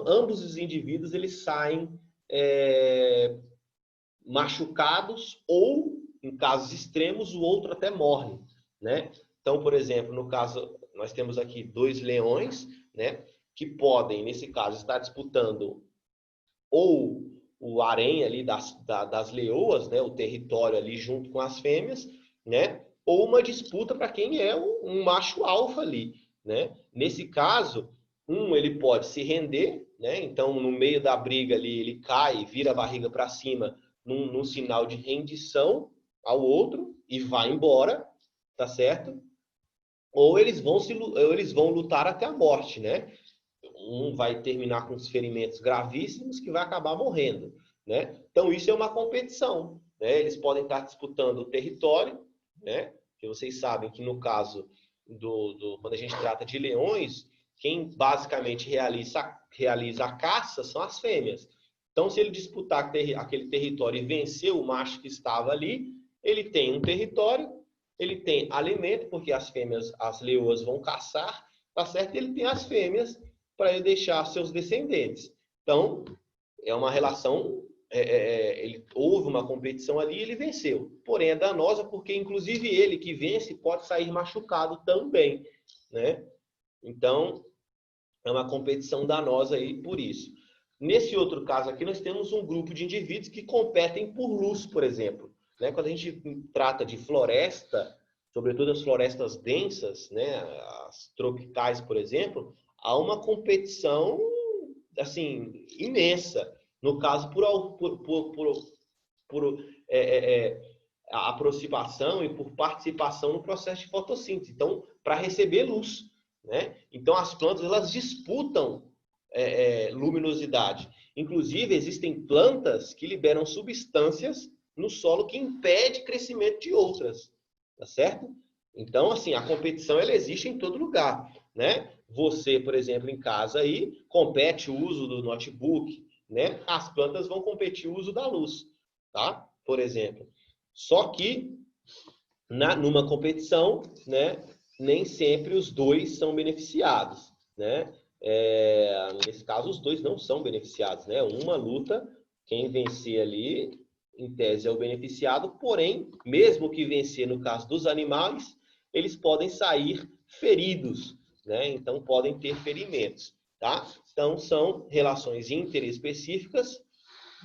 ambos os indivíduos eles saem machucados ou, em casos extremos, o outro até morre, né? Então, por exemplo, no caso, nós temos aqui 2 leões, né? que podem, nesse caso, estar disputando ou o harém ali das leoas, né, o território ali junto com as fêmeas, né, ou uma disputa para quem é um macho alfa ali, né? Nesse caso, ele pode se render, né? Então, no meio da briga ali, ele cai, vira a barriga para cima, num sinal de rendição ao outro e vai embora, tá certo? Ou eles vão lutar até a morte, né? Um vai terminar com os ferimentos gravíssimos que vai acabar morrendo, né? Então isso é uma competição, né? Eles podem estar disputando o território, né? Que vocês sabem que no caso quando a gente trata de leões, quem basicamente realiza a caça são as fêmeas. Então se ele disputar aquele território e vencer o macho que estava ali, ele tem um território, ele tem alimento, porque as fêmeas, as leoas vão caçar, tá certo? E ele tem as fêmeas para ele deixar seus descendentes. Então, é uma relação, houve uma competição ali e ele venceu. Porém, é danosa porque, inclusive, ele que vence pode sair machucado também, né? Então, é uma competição danosa aí por isso. Nesse outro caso aqui, nós temos um grupo de indivíduos que competem por luz, por exemplo. Né? Quando a gente trata de floresta, sobretudo as florestas densas, né? As tropicais, por exemplo, há uma competição assim imensa. No caso, por a aproximação e por participação no processo de fotossíntese. Então, para receber luz, né? Então, as plantas elas disputam luminosidade. Inclusive, existem plantas que liberam substâncias no solo que impede crescimento de outras, tá certo? Então, assim, a competição ela existe em todo lugar, né? Você, por exemplo, em casa aí, compete o uso do notebook, né? As plantas vão competir o uso da luz, tá? Por exemplo. Só que, numa competição, né? Nem sempre os dois são beneficiados, né? Nesse caso, os dois não são beneficiados, né? Uma luta, quem vencer ali, em tese, é o beneficiado, porém, mesmo que vencer no caso dos animais, eles podem sair feridos, né? Então, podem ter ferimentos, tá? Então, são relações interespecíficas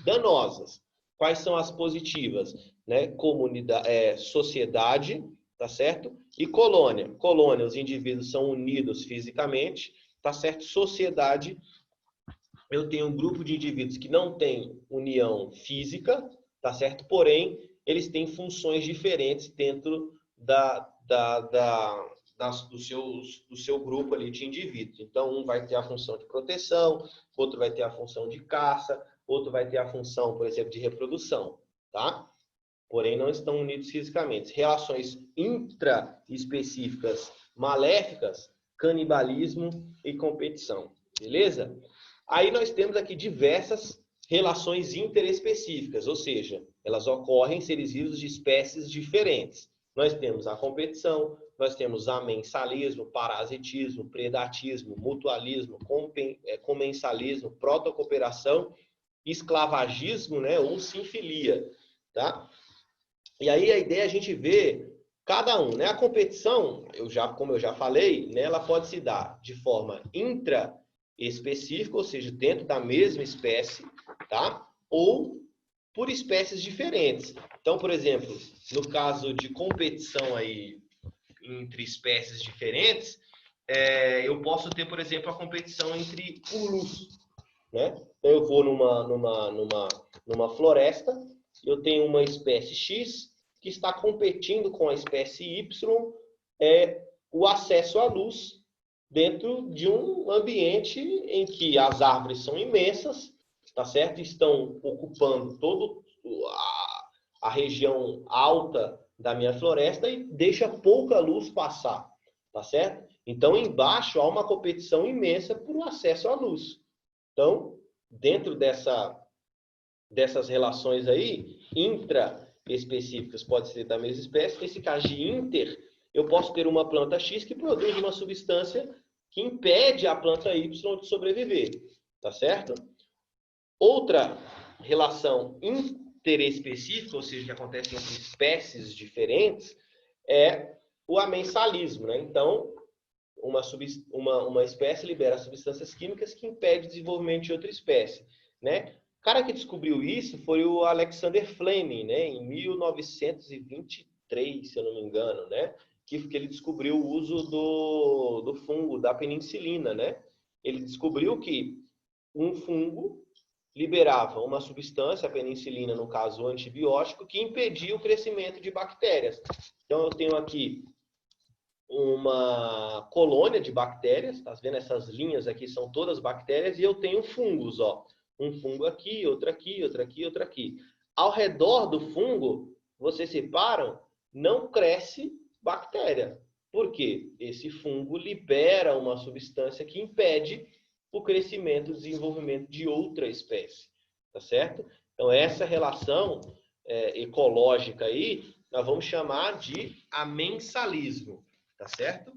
danosas. Quais são as positivas? Né? Comunidade, sociedade, tá certo? E colônia. Colônia, os indivíduos são unidos fisicamente, tá certo? Sociedade, eu tenho um grupo de indivíduos que não tem união física, tá certo? Porém, eles têm funções diferentes dentro do seu grupo ali de indivíduos. Então, um vai ter a função de proteção, outro vai ter a função de caça, outro vai ter a função, por exemplo, de reprodução, tá? Porém, não estão unidos fisicamente. Relações intraespecíficas maléficas, canibalismo e competição, beleza? Aí nós temos aqui diversas relações interespecíficas, ou seja, elas ocorrem em seres vivos de espécies diferentes. Nós temos a competição, nós temos amensalismo, parasitismo, predatismo, mutualismo, comensalismo, protocooperação, esclavagismo, né, ou sinfilia, tá? E aí a ideia é a gente ver cada um, né? A competição, como eu já falei, né, ela pode se dar de forma intraespecífica, ou seja, dentro da mesma espécie, tá? Ou por espécies diferentes. Então, por exemplo, no caso de competição aí entre espécies diferentes, eu posso ter, por exemplo, a competição entre urus, né? Então, eu vou numa floresta, eu tenho uma espécie X que está competindo com a espécie Y o acesso à luz dentro de um ambiente em que as árvores são imensas, tá certo? Estão ocupando toda a região alta da minha floresta e deixa pouca luz passar, tá certo? Então, embaixo há uma competição imensa por acesso à luz. Então, dentro dessas relações aí, intraespecíficas, pode ser da mesma espécie. Nesse caso de inter, eu posso ter uma planta X que produz uma substância que impede a planta Y de sobreviver, tá certo? Outra relação interespecífica, ou seja, que acontece entre espécies diferentes, é o amensalismo, né? Então, uma espécie libera substâncias químicas que impedem o desenvolvimento de outra espécie, né? O cara que descobriu isso foi o Alexander Fleming, né? Em 1923, se eu não me engano, né? Que ele descobriu o uso do fungo, da penicilina, né? Ele descobriu que um fungo liberava uma substância, a penicilina, no caso o antibiótico, que impedia o crescimento de bactérias. Então eu tenho aqui uma colônia de bactérias, tá vendo? Essas linhas aqui são todas bactérias, e eu tenho fungos, ó. Um fungo aqui, outro aqui, outro aqui, outro aqui. Ao redor do fungo, vocês separam, não cresce bactéria. Por quê? Esse fungo libera uma substância que impede o crescimento e desenvolvimento de outra espécie, tá certo? Então, essa relação ecológica aí, nós vamos chamar de amensalismo, tá certo?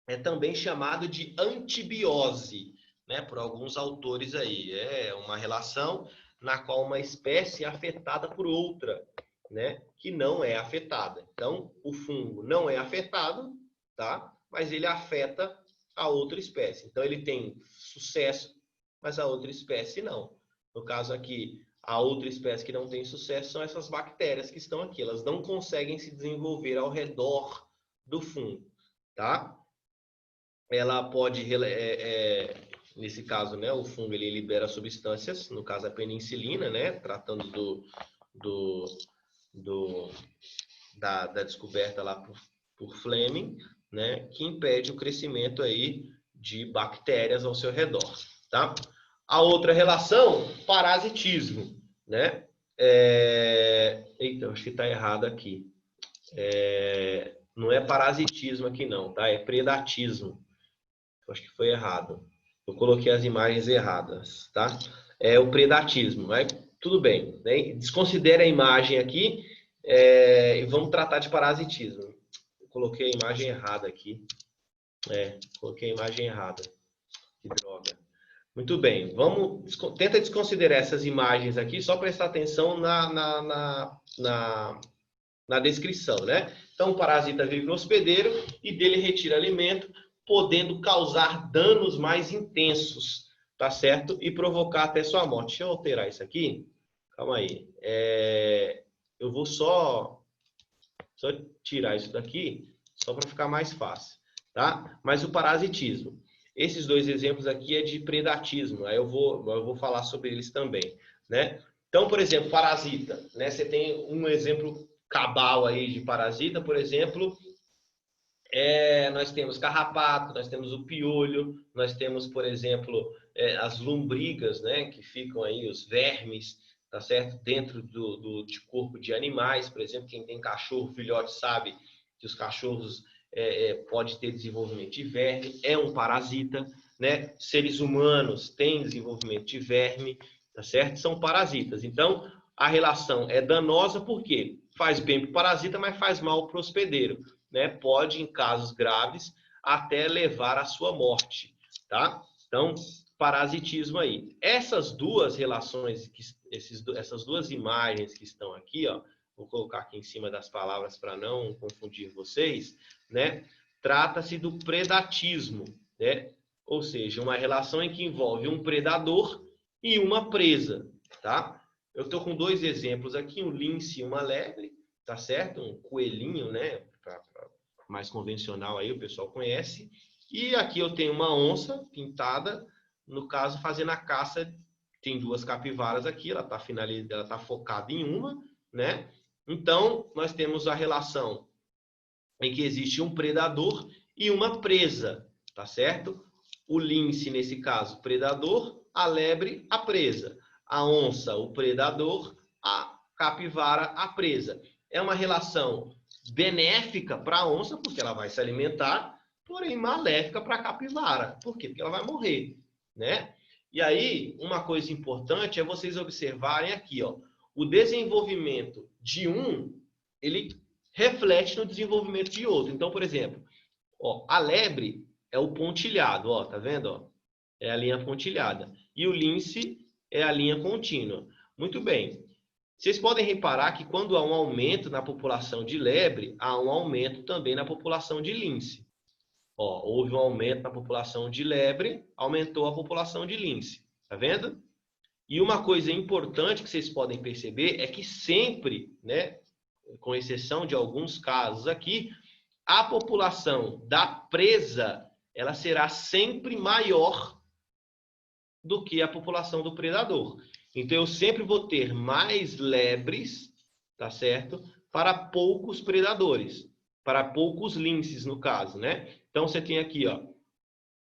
É também chamado de antibiose, né, por alguns autores aí. É uma relação na qual uma espécie é afetada por outra, né, que não é afetada. Então, o fungo não é afetado, tá? Mas ele afeta a outra espécie. Então, ele tem sucesso, mas a outra espécie não. No caso aqui, a outra espécie que não tem sucesso são essas bactérias que estão aqui. Elas não conseguem se desenvolver ao redor do fungo, tá? Ela pode, nesse caso, né, o fungo ele libera substâncias, no caso a penicilina, né, tratando da descoberta lá por Fleming, né, que impede o crescimento aí de bactérias ao seu redor, tá? A outra relação, parasitismo, né? Eita, acho que está errado aqui. Não é parasitismo aqui não, tá? É predatismo. Acho que foi errado. Eu coloquei as imagens erradas, tá? É o predatismo, mas tudo bem, né? Desconsidere a imagem aqui e vamos tratar de parasitismo. Eu coloquei a imagem errada aqui. Coloquei a imagem errada. Que droga. Muito bem, tenta desconsiderar essas imagens aqui, só prestar atenção na descrição, né? Então, o parasita vive no hospedeiro e dele retira alimento, podendo causar danos mais intensos, tá certo? E provocar até sua morte. Deixa eu alterar isso aqui. Calma aí. Eu vou só tirar isso daqui, só para ficar mais fácil, tá? Mas o parasitismo. Esses dois exemplos aqui é de predatismo. Aí eu vou falar sobre eles também, né? Então, por exemplo, parasita, né? Você tem um exemplo cabal aí de parasita, por exemplo, nós temos carrapato, nós temos o piolho, nós temos, por exemplo, as lombrigas, né? Que ficam aí, os vermes, tá certo? Dentro de corpo de animais, por exemplo, quem tem cachorro, filhote, sabe que os cachorros pode ter desenvolvimento de verme, é um parasita, né? Seres humanos têm desenvolvimento de verme, tá certo? São parasitas. Então, a relação é danosa porque faz bem para o parasita, mas faz mal para o hospedeiro, né? Pode, em casos graves, até levar à sua morte, tá? Então, parasitismo aí. Essas duas relações, essas duas imagens que estão aqui, ó, vou colocar aqui em cima das palavras para não confundir vocês, né? Trata-se do predatismo, né? Ou seja, uma relação em que envolve um predador e uma presa, tá? Eu estou com dois exemplos aqui, um lince e uma lebre, tá certo? Um coelhinho, né? Mais convencional aí, o pessoal conhece. E aqui eu tenho uma onça pintada, no caso, fazendo a caça. Tem duas capivaras aqui, ela está focada em uma, né? Então, nós temos a relação em que existe um predador e uma presa, tá certo? O lince, nesse caso, predador, a lebre, a presa. A onça, o predador, a capivara, a presa. É uma relação benéfica para a onça, porque ela vai se alimentar, porém maléfica para a capivara. Por quê? Porque ela vai morrer, né? E aí, uma coisa importante é vocês observarem aqui, ó, o desenvolvimento de um, ele reflete no desenvolvimento de outro. Então, por exemplo, ó, a lebre é o pontilhado, ó, tá vendo? Ó? É a linha pontilhada. E o lince é a linha contínua. Muito bem. Vocês podem reparar que quando há um aumento na população de lebre, há um aumento também na população de lince. Ó, houve um aumento na população de lebre, aumentou a população de lince. Tá vendo? E uma coisa importante que vocês podem perceber é que sempre, né, com exceção de alguns casos aqui, a população da presa, ela será sempre maior do que a população do predador. Então, eu sempre vou ter mais lebres, tá certo? Para poucos predadores, para poucos linces, no caso, né? Então, você tem aqui, ó,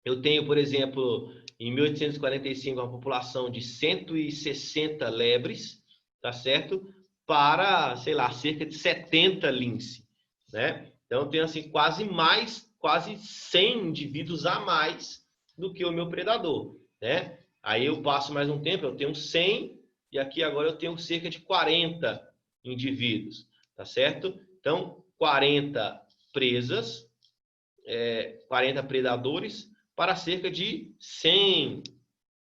eu tenho, por exemplo, em 1845, uma população de 160 lebres, tá certo? Para, sei lá, cerca de 70 lince, né? Então, eu tenho, assim, quase 100 indivíduos a mais do que o meu predador, né? Aí eu passo mais um tempo, eu tenho 100, e aqui agora eu tenho cerca de 40 indivíduos, tá certo? Então, 40 presas, 40 predadores para cerca de 100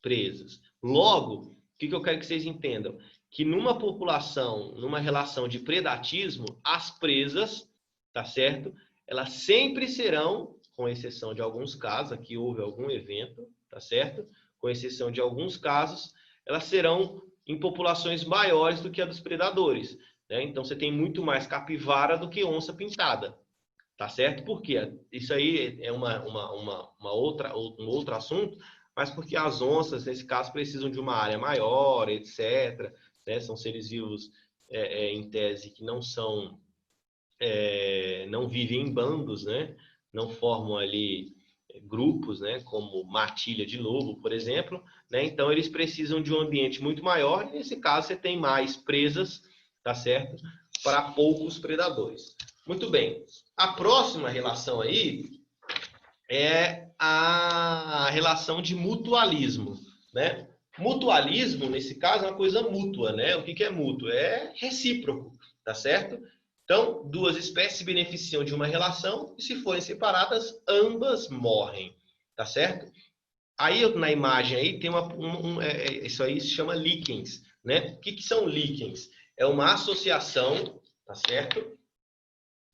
presas. Logo, o que eu quero que vocês entendam? Que numa população, numa relação de predatismo, as presas, tá certo? Elas sempre serão, com exceção de alguns casos, aqui houve algum evento, tá certo? Com exceção de alguns casos, elas serão em populações maiores do que a dos predadores, né? Então, você tem muito mais capivara do que onça pintada, tá certo? Por quê? Isso aí é um outro assunto, mas porque as onças, nesse caso, precisam de uma área maior, etc., né? São seres vivos, em tese, que não vivem em bandos, né? Não formam ali grupos, né? Como matilha de lobo, por exemplo, né? Então, eles precisam de um ambiente muito maior, e nesse caso, você tem mais presas, tá certo? Para poucos predadores. Muito bem. A próxima relação aí é a relação de mutualismo, né? Mutualismo, nesse caso, é uma coisa mútua, né? O que é mútuo? É recíproco, tá certo? Então, duas espécies se beneficiam de uma relação e, se forem separadas, ambas morrem, tá certo? Aí, na imagem aí, tem isso aí se chama líquens, né? O que são líquens? É uma associação, tá certo?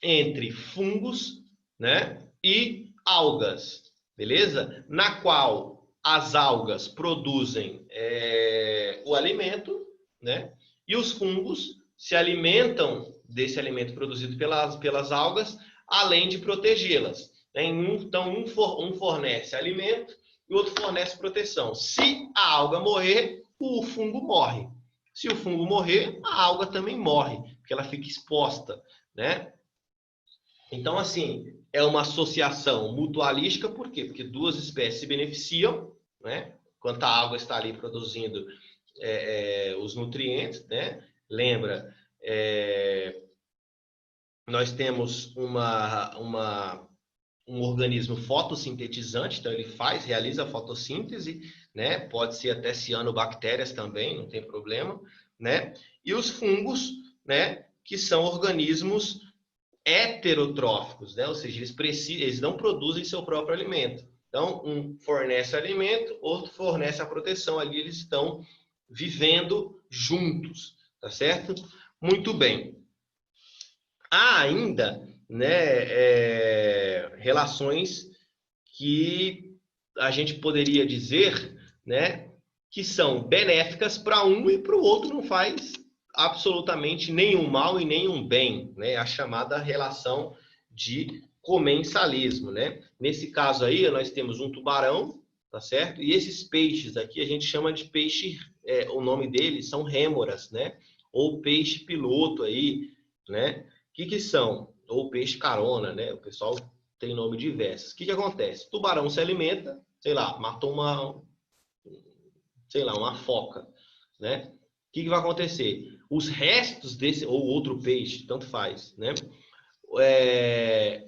Entre fungos, né, e algas, beleza? Na qual as algas produzem o alimento, né? E os fungos se alimentam desse alimento produzido pelas algas, além de protegê-las, né? Então, um fornece alimento e o outro fornece proteção. Se a alga morrer, o fungo morre. Se o fungo morrer, a alga também morre, porque ela fica exposta, né? Então, assim, é uma associação mutualística, por quê? Porque duas espécies se beneficiam, né? Enquanto a água está ali produzindo os nutrientes, né? Lembra, nós temos um organismo fotossintetizante, então ele realiza a fotossíntese, né? Pode ser até cianobactérias também, não tem problema, né? E os fungos, né? Que são organismos heterotróficos, né? Ou seja, eles não produzem seu próprio alimento. Então, um fornece alimento, outro fornece a proteção. Ali eles estão vivendo juntos, tá certo? Muito bem. Há ainda, né, relações que a gente poderia dizer, né, que são benéficas para um e para o outro não faz absolutamente nenhum mal e nenhum bem, né? A chamada relação de comensalismo, né? Nesse caso aí, nós temos um tubarão, tá certo? E esses peixes aqui a gente chama de peixe, o nome deles são rêmoras, né? Ou peixe piloto aí, né? O que são? Ou peixe carona, né? O pessoal tem nome diversos. O que acontece? O tubarão se alimenta, sei lá, matou uma foca, né? O que vai acontecer? Os restos desse, ou outro peixe, tanto faz, né?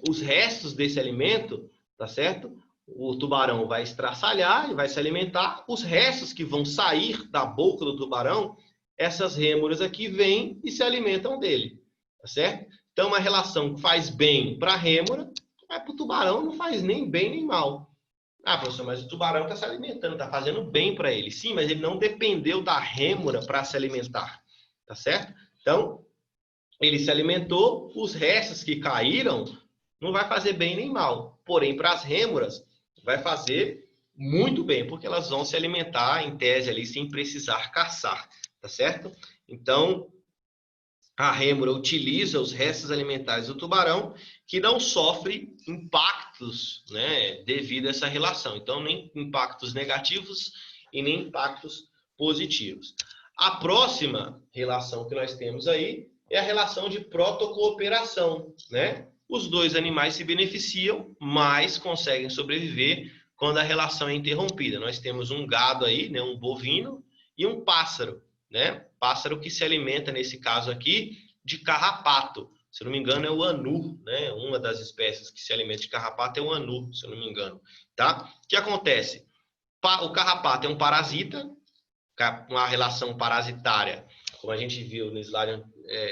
Os restos desse alimento, tá certo? O tubarão vai estraçalhar e vai se alimentar. Os restos que vão sair da boca do tubarão, essas rêmoras aqui vêm e se alimentam dele, tá certo? Então, uma relação que faz bem para a rêmora, mas para o tubarão não faz nem bem nem mal. Ah, professor, mas o tubarão está se alimentando, está fazendo bem para ele. Sim, mas ele não dependeu da rêmora para se alimentar, tá certo? Então, ele se alimentou, os restos que caíram não vai fazer bem nem mal. Porém, para as rêmoras, vai fazer muito bem, porque elas vão se alimentar, em tese, ali, sem precisar caçar, tá certo? Então, a rêmora utiliza os restos alimentares do tubarão, que não sofre impactos, né, devido a essa relação. Então, nem impactos negativos e nem impactos positivos. A próxima relação que nós temos aí é a relação de protocooperação, né? Os dois animais se beneficiam, mas conseguem sobreviver quando a relação é interrompida. Nós temos um gado aí, né, um bovino, e um pássaro, né? Pássaro que se alimenta, nesse caso aqui, de carrapato. Se eu não me engano, é o anu, né? Uma das espécies que se alimenta de carrapato é o anu, se eu não me engano, tá? O que acontece? O carrapato é um parasita, uma relação parasitária, como a gente viu no slide,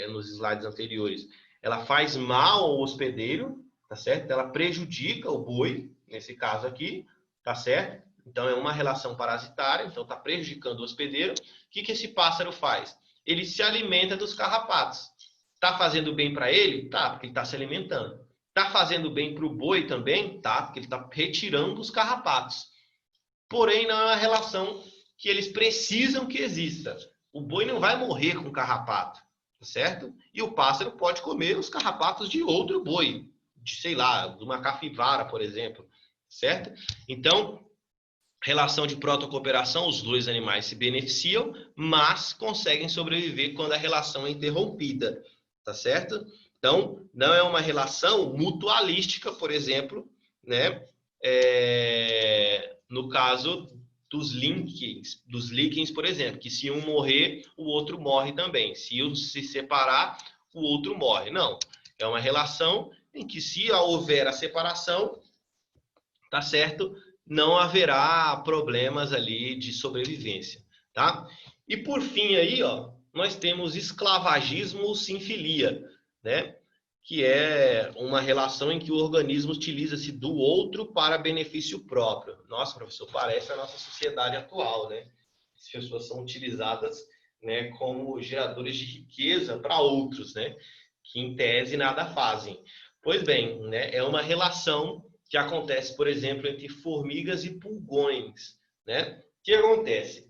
nos slides anteriores. Ela faz mal ao hospedeiro, tá certo? Ela prejudica o boi, nesse caso aqui, tá certo? Então, é uma relação parasitária, então está prejudicando o hospedeiro. O que esse pássaro faz? Ele se alimenta dos carrapatos. Está fazendo bem para ele? Tá, porque ele está se alimentando. Está fazendo bem para o boi também? Tá, porque ele está retirando os carrapatos. Porém, não é uma relação que eles precisam que exista. O boi não vai morrer com carrapato, certo? E o pássaro pode comer os carrapatos de outro boi, de, sei lá, de uma capivara, por exemplo, certo? Então, relação de protocooperação, os dois animais se beneficiam, mas conseguem sobreviver quando a relação é interrompida, tá certo? Então, não é uma relação mutualística, por exemplo, né? No caso dos líquens, por exemplo, que se um morrer, o outro morre também. Se um se separar, o outro morre. Não, é uma relação em que se houver a separação, tá certo? Não haverá problemas ali de sobrevivência, tá? E por fim aí, ó, nós temos esclavagismo ou sinfilia, né? Que é uma relação em que o organismo utiliza-se do outro para benefício próprio. Nossa, professor, parece a nossa sociedade atual, né? As pessoas são utilizadas, né, como geradores de riqueza para outros, né? Que em tese nada fazem. Pois bem, né? É uma relação que acontece, por exemplo, entre formigas e pulgões, né? O que acontece?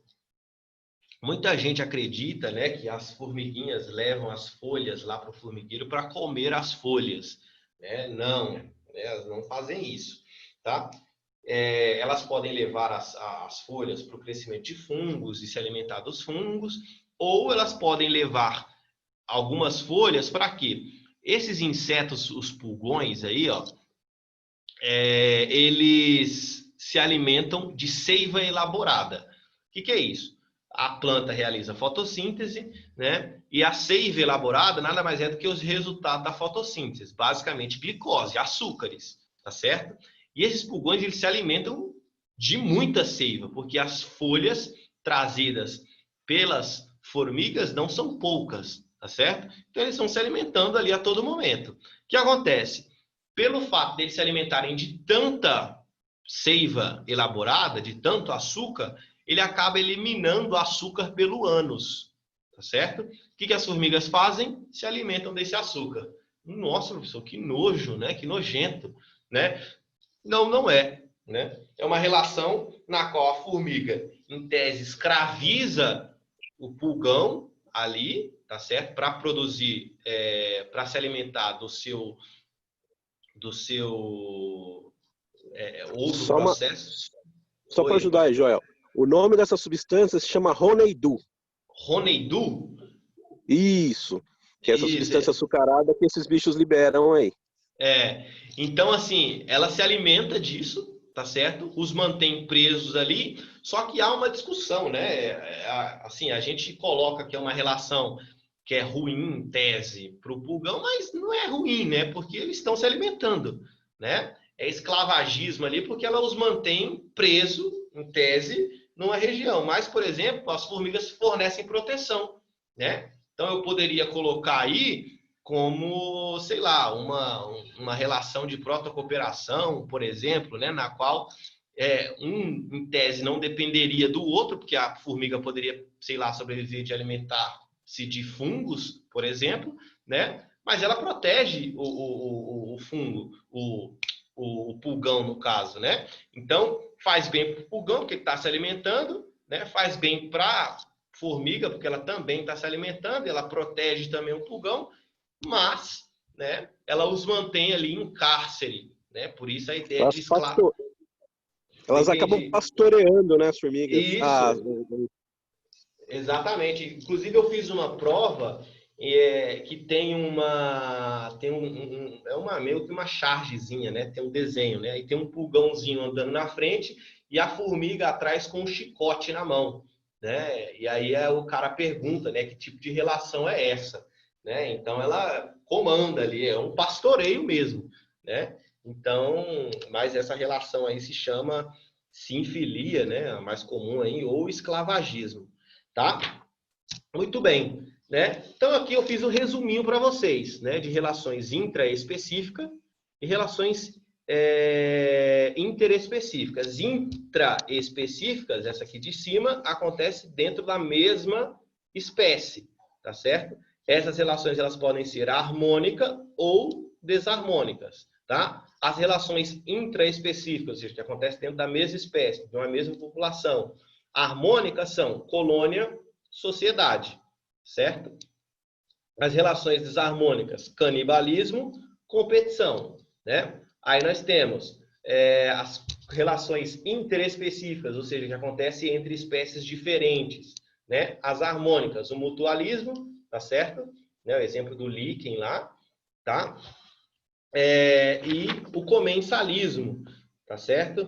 Muita gente acredita, né, que as formiguinhas levam as folhas lá para o formigueiro para comer as folhas, né? Não, né, elas não fazem isso, tá? Elas podem levar as folhas para o crescimento de fungos e se alimentar dos fungos, ou elas podem levar algumas folhas para quê? Esses insetos, os pulgões aí, ó, eles se alimentam de seiva elaborada. O que é isso? A planta realiza fotossíntese, né? E a seiva elaborada nada mais é do que os resultados da fotossíntese, basicamente glicose, açúcares, tá certo? E esses pulgões eles se alimentam de muita seiva, porque as folhas trazidas pelas formigas não são poucas, tá certo? Então eles estão se alimentando ali a todo momento. O que acontece? Pelo fato de eles se alimentarem de tanta seiva elaborada, de tanto açúcar, ele acaba eliminando o açúcar pelo ânus, tá certo? O que as formigas fazem? Se alimentam desse açúcar. Nossa, professor, que nojo, né? Que nojento, né? Não, não é, né? É uma relação na qual a formiga, em tese, escraviza o pulgão ali, tá certo? Para produzir, para se alimentar do seu outro processo. Só para ajudar aí, Joel. O nome dessa substância se chama Honeydew. Honeydew? Isso. Que é essa substância açucarada que esses bichos liberam aí. Então, assim, ela se alimenta disso, tá certo? Os mantém presos ali, só que há uma discussão, né? Assim, a gente coloca que é uma relação que é ruim, em tese, para o pulgão, mas não é ruim, né? Porque eles estão se alimentando, né? É esclavagismo ali, porque ela os mantém presos, em tese, numa região. Mas, por exemplo, as formigas fornecem proteção, né? Então, eu poderia colocar aí como, sei lá, uma relação de protocooperação, por exemplo, né? Na qual um, em tese, não dependeria do outro, porque a formiga poderia, sei lá, sobreviver de alimentar-se de fungos, por exemplo, né? Mas ela protege o fungo, o pulgão, no caso, né? Então, faz bem para o pulgão, porque ele está se alimentando, né? Faz bem para a formiga, porque ela também está se alimentando, ela protege também o pulgão, mas, né, ela os mantém ali em cárcere, né? Por isso a ideia de escravo. Elas acabam pastoreando, né, as formigas? Isso. Exatamente. Inclusive, eu fiz uma prova que tem meio que uma chargezinha, né? Tem um desenho, né? E tem um pulgãozinho andando na frente e a formiga atrás com um chicote na mão, né? E aí o cara pergunta, né? Que tipo de relação é essa, né? Então ela comanda ali, é um pastoreio mesmo, né? Então, mas essa relação aí se chama sinfilia, né? A mais comum aí, ou esclavagismo. Tá? Muito bem, né? Então aqui eu fiz um resuminho para vocês, né? De relações intraespecíficas e relações interespecíficas. Intraespecíficas, essa aqui de cima, acontece dentro da mesma espécie, tá certo? Essas relações elas podem ser harmônicas ou desarmônicas, tá? As relações intraespecíficas, ou seja, que acontecem dentro da mesma espécie, de uma mesma população, harmônicas são colônia, sociedade, certo? As relações desarmônicas, canibalismo, competição, né? Aí nós temos as relações interespecíficas, ou seja, que acontecem entre espécies diferentes, né? As harmônicas, o mutualismo, tá certo? Né? O exemplo do líquen lá, tá? E o comensalismo, tá certo?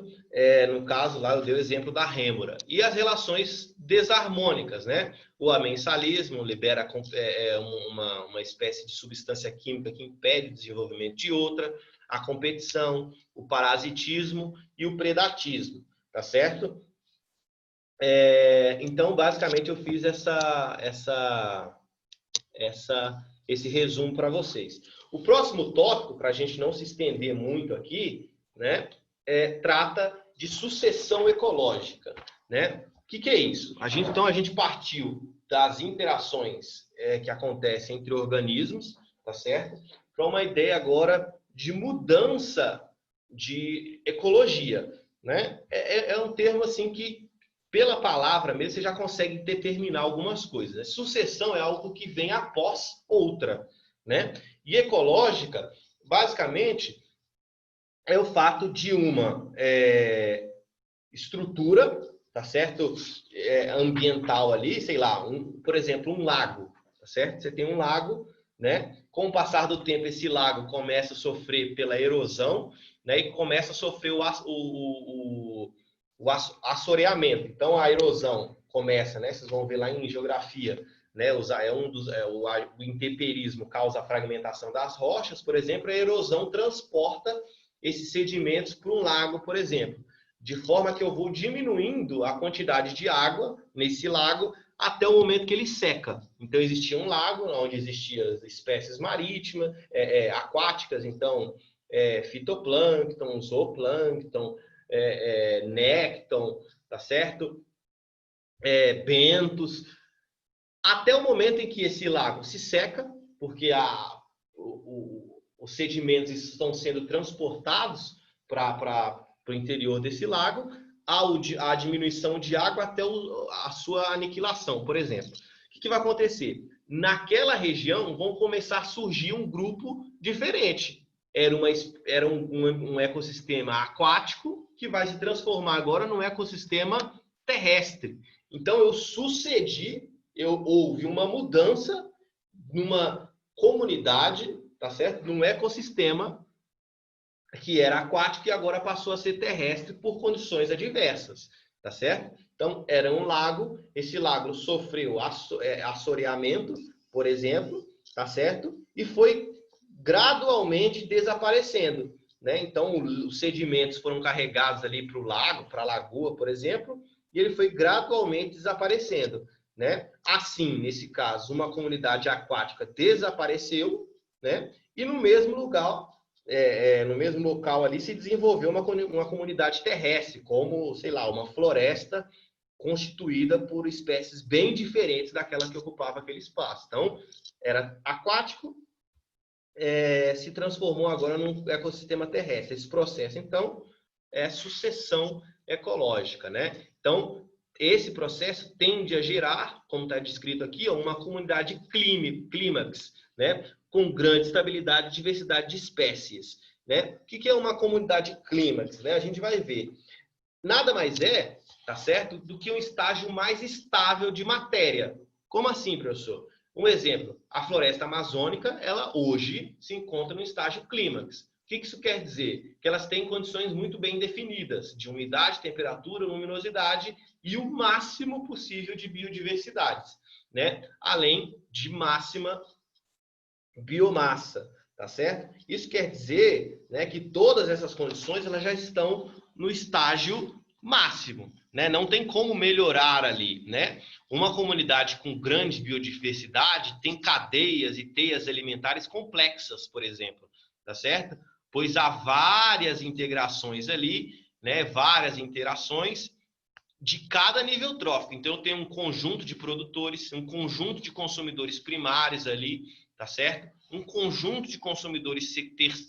No caso lá eu dei o exemplo da rêmora. E as relações desarmônicas, né? O amensalismo libera uma espécie de substância química que impede o desenvolvimento de outra, a competição, o parasitismo e o predatismo, tá certo? Então, basicamente, eu fiz esse resumo para vocês. O próximo tópico, para a gente não se estender muito aqui, né, trata de sucessão ecológica, né? O que é isso? Então, a gente partiu das interações que acontecem entre organismos, tá certo? Para uma ideia agora de mudança de ecologia, né? É um termo assim que pela palavra mesmo, você já consegue determinar algumas coisas. Sucessão é algo que vem após outra, né? E ecológica, basicamente, é o fato de uma estrutura, tá certo? Ambiental ali, sei lá, por exemplo, um lago, tá certo? Você tem um lago, né? Com o passar do tempo, esse lago começa a sofrer pela erosão, né? E começa a sofrer o assoreamento. Então, a erosão começa, né? Vocês vão ver lá em geografia, né? O intemperismo causa a fragmentação das rochas, por exemplo, a erosão transporta esses sedimentos para um lago, por exemplo, de forma que eu vou diminuindo a quantidade de água nesse lago até o momento que ele seca. Então, existia um lago onde existiam espécies marítimas, aquáticas, então, fitoplâncton, zooplâncton, nécton, tá certo? Bentos, até o momento em que esse lago se seca, porque os sedimentos estão sendo transportados para o interior desse lago, a diminuição de água até a sua aniquilação, por exemplo. O que vai acontecer? Naquela região vão começar a surgir um grupo diferente. Era um ecossistema aquático que vai se transformar agora num ecossistema terrestre. Então, houve uma mudança numa comunidade, tá certo? Num ecossistema que era aquático e agora passou a ser terrestre por condições adversas, tá certo? Então, era um lago, esse lago sofreu assoreamento, por exemplo, tá certo? E foi gradualmente desaparecendo, né? Então, os sedimentos foram carregados ali para o lago, para a lagoa, por exemplo, e ele foi gradualmente desaparecendo, né? Assim, nesse caso, uma comunidade aquática desapareceu, né? E no mesmo lugar, no mesmo local ali, se desenvolveu uma comunidade terrestre, como, sei lá, uma floresta constituída por espécies bem diferentes daquela que ocupava aquele espaço. Então, era aquático, se transformou agora num ecossistema terrestre. Esse processo, então, é sucessão ecológica, né? Então, esse processo tende a gerar, como está descrito aqui, uma comunidade clímax, né? Com grande estabilidade e diversidade de espécies, né? O que é uma comunidade clímax, né? A gente vai ver. Nada mais é, tá certo, do que um estágio mais estável de matéria. Como assim, professor? Um exemplo, a floresta amazônica, ela hoje se encontra no estágio clímax. O que isso quer dizer? Que elas têm condições muito bem definidas de umidade, temperatura, luminosidade e o máximo possível de biodiversidade, né? Além de máxima biomassa, tá certo? Isso quer dizer, né, que todas essas condições elas já estão no estágio máximo, né? Não tem como melhorar ali, né? Uma comunidade com grande biodiversidade tem cadeias e teias alimentares complexas, por exemplo, tá certo? Pois há várias integrações ali, né? Várias interações de cada nível trófico. Então, eu tenho um conjunto de produtores, um conjunto de consumidores primários ali, tá certo? Um conjunto de consumidores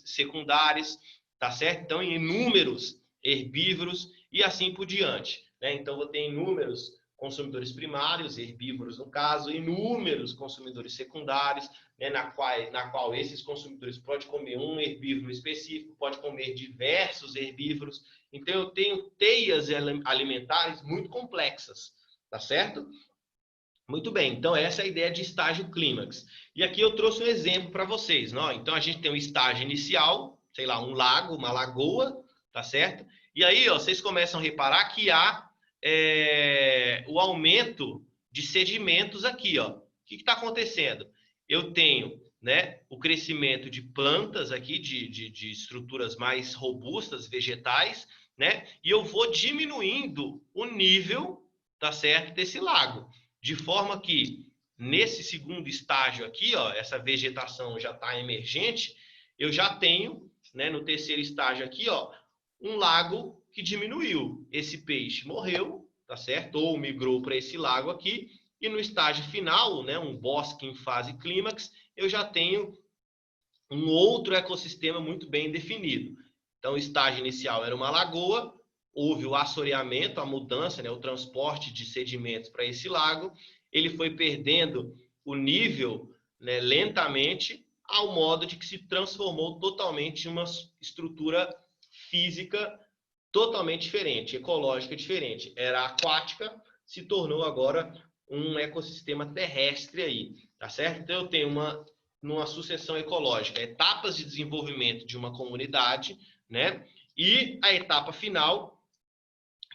secundários, tá certo? Então, inúmeros herbívoros e assim por diante, né? Então, eu tenho inúmeros consumidores primários, herbívoros no caso, inúmeros consumidores secundários, né, na qual esses consumidores podem comer um herbívoro específico, pode comer diversos herbívoros. Então, eu tenho teias alimentares muito complexas, tá certo? Muito bem, então essa é a ideia de estágio clímax. E aqui eu trouxe um exemplo para vocês, não? Então, a gente tem um estágio inicial, sei lá, um lago, uma lagoa, tá certo? E aí, ó, vocês começam a reparar que há o aumento de sedimentos aqui, ó. O que está acontecendo? Eu tenho, né, o crescimento de plantas aqui, de estruturas mais robustas, vegetais, né? E eu vou diminuindo o nível, tá certo, desse lago. De forma que, nesse segundo estágio aqui, ó, essa vegetação já está emergente, eu já tenho, né, no terceiro estágio aqui, ó, um lago que diminuiu. Esse peixe morreu, tá certo? Ou migrou para esse lago aqui. E no estágio final, né, um bosque em fase clímax, eu já tenho um outro ecossistema muito bem definido. Então, o estágio inicial era uma lagoa, houve o assoreamento, a mudança, né, o transporte de sedimentos para esse lago, ele foi perdendo o nível, né, lentamente, ao modo de que se transformou totalmente em uma estrutura física totalmente diferente, ecológica diferente. Era aquática, se tornou agora um ecossistema terrestre aí, tá certo? Então eu tenho numa sucessão ecológica, etapas de desenvolvimento de uma comunidade, né? E a etapa final,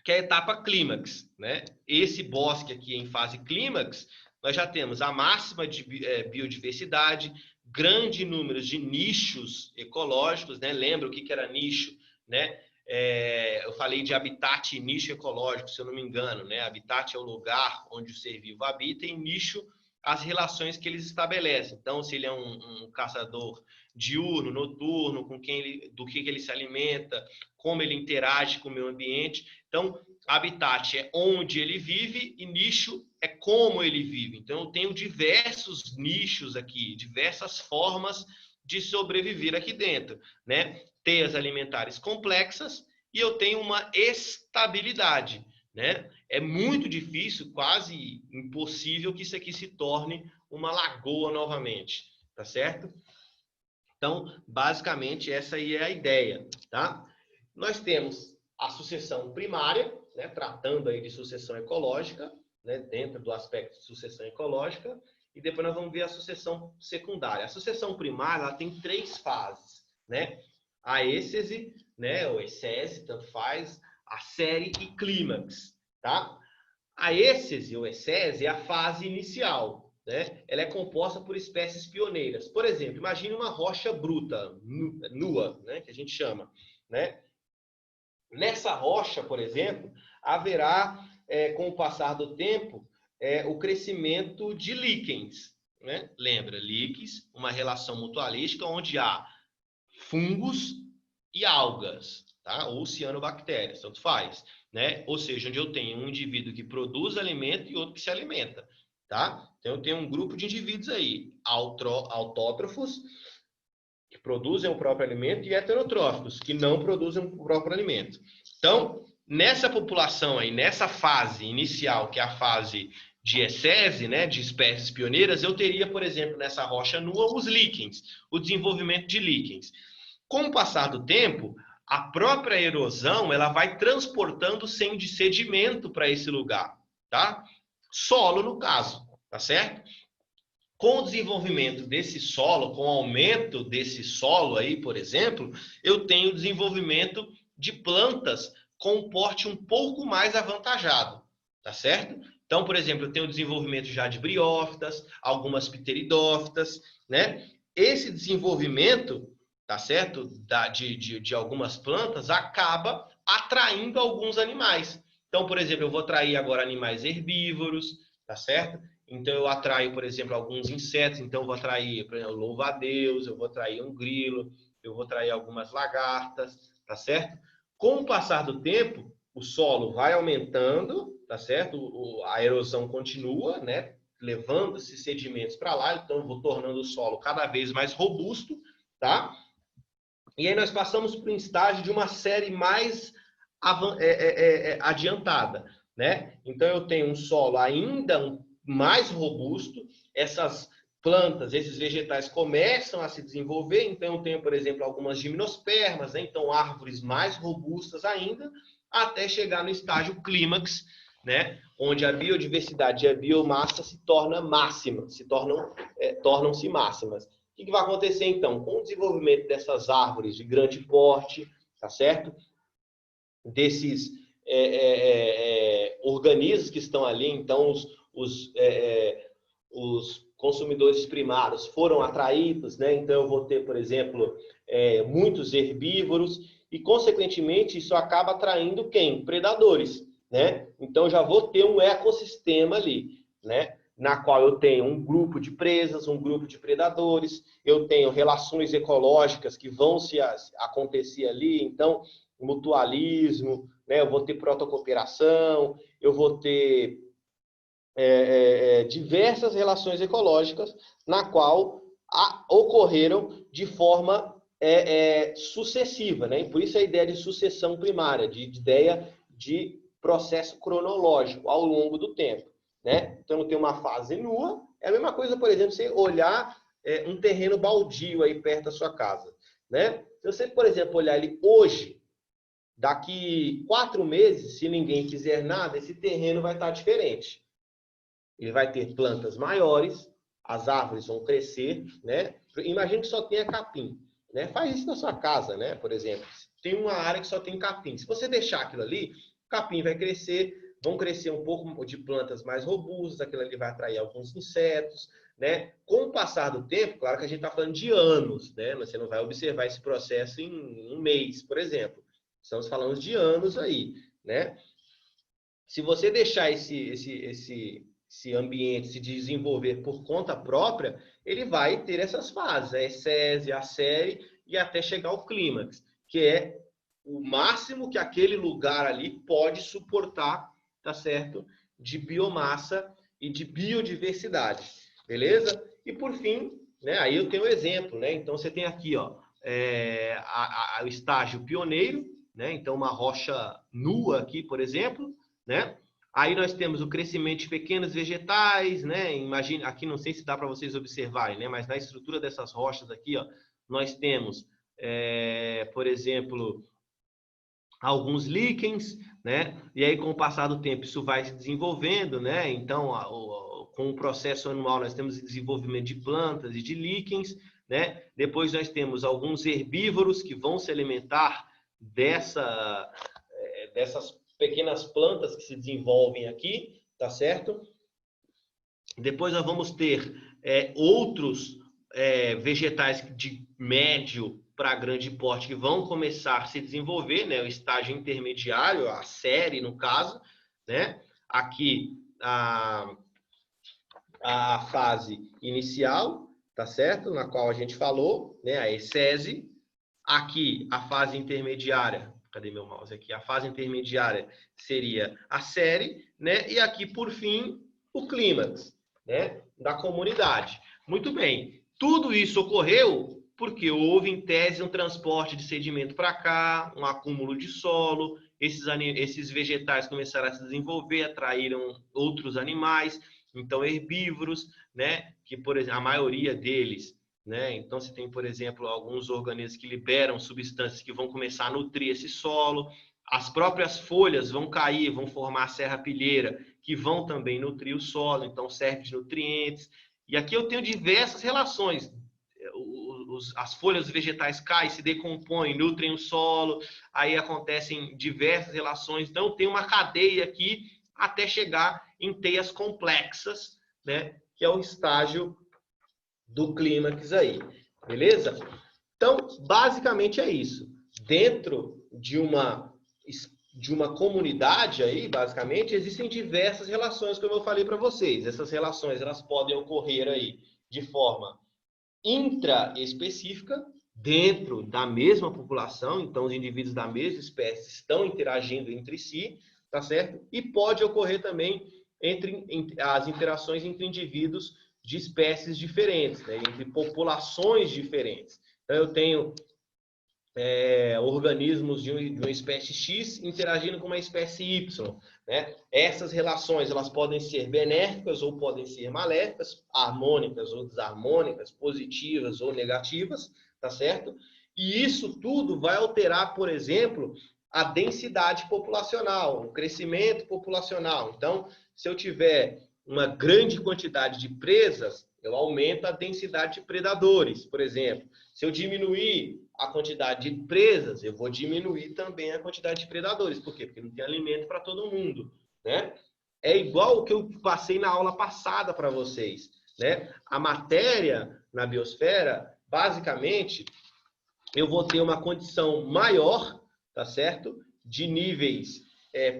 que é a etapa clímax, né? Esse bosque aqui em fase clímax, nós já temos a máxima de biodiversidade, grande número de nichos ecológicos, né? Lembra o que era nicho, né? Eu falei de habitat e nicho ecológico, se eu não me engano, né? Habitat é o lugar onde o ser vivo habita e nicho as relações que eles estabelecem. Então, se ele é um caçador diurno, noturno, do que ele se alimenta, como ele interage com o meio ambiente. Então, habitat é onde ele vive e nicho é como ele vive. Então, eu tenho diversos nichos aqui, diversas formas de sobreviver aqui dentro, né? Teias alimentares complexas e eu tenho uma estabilidade, né? É muito difícil, quase impossível que isso aqui se torne uma lagoa novamente, tá certo? Então, basicamente, essa aí é a ideia, tá? Nós temos a sucessão primária, né, tratando aí de sucessão ecológica, né, dentro do aspecto de sucessão ecológica, e depois nós vamos ver a sucessão secundária. A sucessão primária ela tem 3 fases, né? A êxese, né, ou excese, tanto faz, a série e clímax, tá? A êxese ou excese é a fase inicial, né? Ela é composta por espécies pioneiras. Por exemplo, imagine uma rocha bruta, nua, né, que a gente chama, né? Nessa rocha, por exemplo, haverá, com o passar do tempo, o crescimento de líquens. Né? Lembra, líquens, uma relação mutualística onde há fungos e algas, tá? Ou cianobactérias, tanto faz. Né? Ou seja, onde eu tenho um indivíduo que produz alimento e outro que se alimenta. Tá? Então, eu tenho um grupo de indivíduos aí, autótrofos que produzem o próprio alimento, e heterotróficos, que não produzem o próprio alimento. Então, nessa população aí, nessa fase inicial, que é a fase de ecese, né, de espécies pioneiras, eu teria, por exemplo, nessa rocha nua, os líquens, o desenvolvimento de líquens. Com o passar do tempo, a própria erosão ela vai transportando sedimento para esse lugar, tá? Solo, no caso, tá certo? Com o desenvolvimento desse solo, com o aumento desse solo aí, por exemplo, eu tenho desenvolvimento de plantas com um porte um pouco mais avantajado, tá certo? Então, por exemplo, eu tenho o desenvolvimento já de briófitas, algumas pteridófitas, né? Esse desenvolvimento, tá certo? De algumas plantas acaba atraindo alguns animais. Então, por exemplo, eu vou atrair agora animais herbívoros, tá certo? Então, eu atraio, por exemplo, alguns insetos. Então, eu vou atrair, por exemplo, louva-a-Deus, eu vou atrair um grilo, eu vou atrair algumas lagartas, tá certo? Com o passar do tempo, o solo vai aumentando, tá certo? A erosão continua, né? Levando esses sedimentos para lá. Então, eu vou tornando o solo cada vez mais robusto, tá? E aí nós passamos para um estágio de uma série mais adiantada, né? Então, eu tenho um solo ainda mais robusto, essas plantas, esses vegetais começam a se desenvolver, então eu tenho, por exemplo, algumas gimnospermas, né? Então árvores mais robustas ainda, até chegar no estágio clímax, né? Onde a biodiversidade e a biomassa se tornam máximas, tornam-se máximas. O que vai acontecer então? Com o desenvolvimento dessas árvores de grande porte, tá certo? Desses organismos que estão ali, então os consumidores primários foram atraídos, né? Então eu vou ter, por exemplo, muitos herbívoros e, consequentemente, isso acaba atraindo quem? Predadores, né? Então já vou ter um ecossistema ali, né? Na qual eu tenho um grupo de presas, um grupo de predadores, eu tenho relações ecológicas que vão se acontecer ali, então mutualismo, né? Eu vou ter protocooperação, eu vou ter diversas relações ecológicas na qual ocorreram de forma sucessiva, né? E por isso a ideia de sucessão primária, de ideia de processo cronológico ao longo do tempo, né? Então eu tenho uma fase nua, é a mesma coisa, por exemplo, você olhar um terreno baldio aí perto da sua casa, né? Se você, por exemplo, olhar ele hoje, daqui 4 meses, se ninguém fizer nada, esse terreno vai estar diferente. Ele vai ter plantas maiores, as árvores vão crescer, né? Imagina que só tenha capim, né? Faz isso na sua casa, né? Por exemplo, tem uma área que só tem capim. Se você deixar aquilo ali, o capim vai crescer, vão crescer um pouco de plantas mais robustas, aquilo ali vai atrair alguns insetos, né? Com o passar do tempo, claro que a gente está falando de anos, né? Você não vai observar esse processo em um mês, por exemplo. Estamos falando de anos aí, né? Se você deixar esse ambiente se desenvolver por conta própria, ele vai ter essas fases, a ecese, a série e até chegar ao clímax, que é o máximo que aquele lugar ali pode suportar, tá certo? De biomassa e de biodiversidade, beleza? E por fim, né, aí eu tenho um exemplo, né? Então você tem aqui, ó, o estágio pioneiro, né? Então uma rocha nua aqui, por exemplo, né? Aí nós temos o crescimento de pequenos vegetais, né? Imagina, aqui não sei se dá para vocês observarem, né? Mas na estrutura dessas rochas aqui, ó, nós temos, por exemplo, alguns líquens, né? E aí, com o passar do tempo, isso vai se desenvolvendo, né? Então, com o processo anual, nós temos desenvolvimento de plantas e de líquens, né? Depois nós temos alguns herbívoros que vão se alimentar dessas pequenas plantas que se desenvolvem aqui, tá certo? Depois nós vamos ter outros vegetais de médio para grande porte que vão começar a se desenvolver, né? O estágio intermediário, a série, no caso, né? Aqui a fase inicial, tá certo? Na qual a gente falou, né? A ecese. Aqui a fase intermediária, cadê meu mouse aqui? A fase intermediária seria a série, né? E aqui, por fim, o clímax, né? Da comunidade. Muito bem. Tudo isso ocorreu porque houve, em tese, um transporte de sedimento para cá, um acúmulo de solo, esses vegetais começaram a se desenvolver, atraíram outros animais, então herbívoros, né, que por exemplo, a maioria deles, né, então você tem, por exemplo, alguns organismos que liberam substâncias que vão começar a nutrir esse solo, as próprias folhas vão cair, vão formar serrapilheira, que vão também nutrir o solo, então serve de nutrientes. E aqui eu tenho diversas relações. As folhas vegetais caem, se decompõem, nutrem o solo, aí acontecem diversas relações. Então, tem uma cadeia aqui até chegar em teias complexas, né? Que é o estágio do clímax aí, beleza? Então, basicamente é isso. Dentro de uma comunidade aí, basicamente, existem diversas relações, como eu falei para vocês. Essas relações, elas podem ocorrer aí de forma intraespecífica, dentro da mesma população, então os indivíduos da mesma espécie estão interagindo entre si, tá certo? E pode ocorrer também entre as interações entre indivíduos de espécies diferentes, né? Entre populações diferentes. Então, eu tenho organismos de uma espécie X interagindo com uma espécie Y, né? Essas relações, elas podem ser benéficas ou podem ser maléficas, harmônicas ou desarmônicas, positivas ou negativas, tá certo? E isso tudo vai alterar, por exemplo, a densidade populacional, o crescimento populacional. Então, se eu tiver uma grande quantidade de presas, eu aumento a densidade de predadores, por exemplo. Se eu diminuir a quantidade de presas, eu vou diminuir também a quantidade de predadores. Por quê? Porque não tem alimento para todo mundo, né? É igual o que eu passei na aula passada para vocês, né? A matéria na biosfera, basicamente, eu vou ter uma condição maior, tá certo? De níveis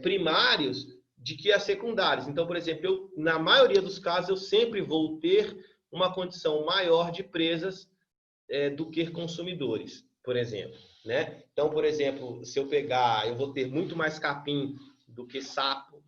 primários de que as secundárias. Então, por exemplo, na maioria dos casos, eu sempre vou ter uma condição maior de presas do que consumidores, por exemplo, né? Então, por exemplo, se eu pegar, eu vou ter muito mais capim do que sapo,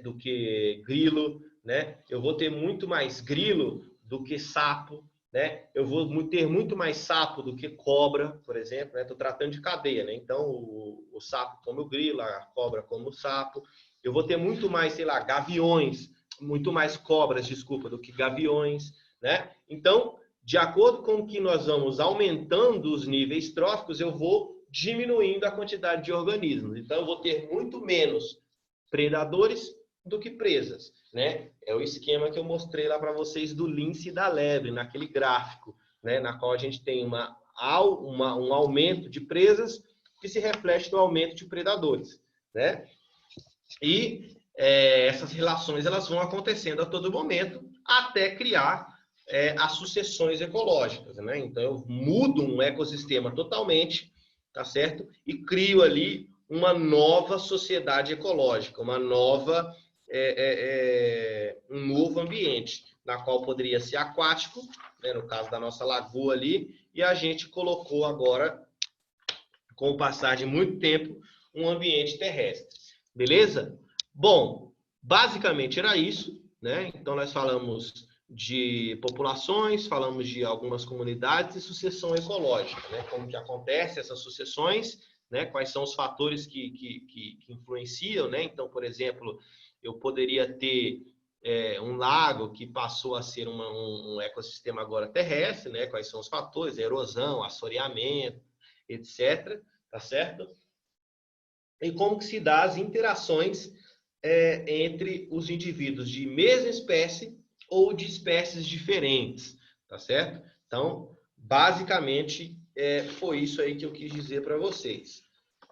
do que grilo, né? Eu vou ter muito mais grilo do que sapo, né? Eu vou ter muito mais sapo do que cobra, por exemplo, né? Estou tratando de cadeia, né? Então, o sapo come o grilo, a cobra come o sapo. Eu vou ter muito mais, sei lá, gaviões, muito mais cobras, desculpa, do que gaviões, né? Então, de acordo com que nós vamos aumentando os níveis tróficos, eu vou diminuindo a quantidade de organismos. Então, eu vou ter muito menos predadores do que presas, né? É o esquema que eu mostrei lá para vocês do lince e da lebre, naquele gráfico, né? Na qual a gente tem um aumento de presas que se reflete no aumento de predadores, né? E essas relações elas vão acontecendo a todo momento até criar as sucessões ecológicas, né? Então eu mudo um ecossistema totalmente, tá certo? E crio ali uma nova sociedade ecológica, um novo ambiente, na qual poderia ser aquático, né? No caso da nossa lagoa ali, e a gente colocou agora, com o passar de muito tempo, um ambiente terrestre. Beleza? Bom, basicamente era isso, né? Então nós falamos de populações, falamos de algumas comunidades e sucessão ecológica, né? Como que acontece essas sucessões, né? Quais são os fatores que influenciam, né? Então, por exemplo, eu poderia ter um lago que passou a ser um ecossistema agora terrestre, né? Quais são os fatores? Erosão, assoreamento, etc. Tá certo? E como que se dá as interações entre os indivíduos de mesma espécie ou de espécies diferentes, tá certo? Então, basicamente, foi isso aí que eu quis dizer para vocês,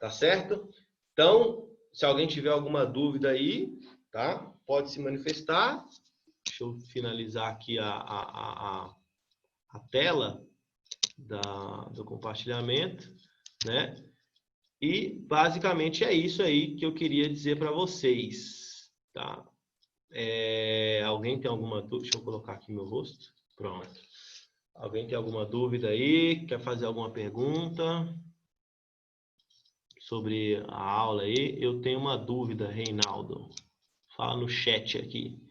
tá certo? Então, se alguém tiver alguma dúvida aí, tá? Pode se manifestar. Deixa eu finalizar aqui a tela do compartilhamento, né? E basicamente é isso aí que eu queria dizer para vocês, tá? Alguém tem alguma dúvida? Deixa eu colocar aqui meu rosto. Pronto. Alguém tem alguma dúvida aí? Quer fazer alguma pergunta sobre a aula aí? Eu tenho uma dúvida, Reinaldo. Fala no chat aqui.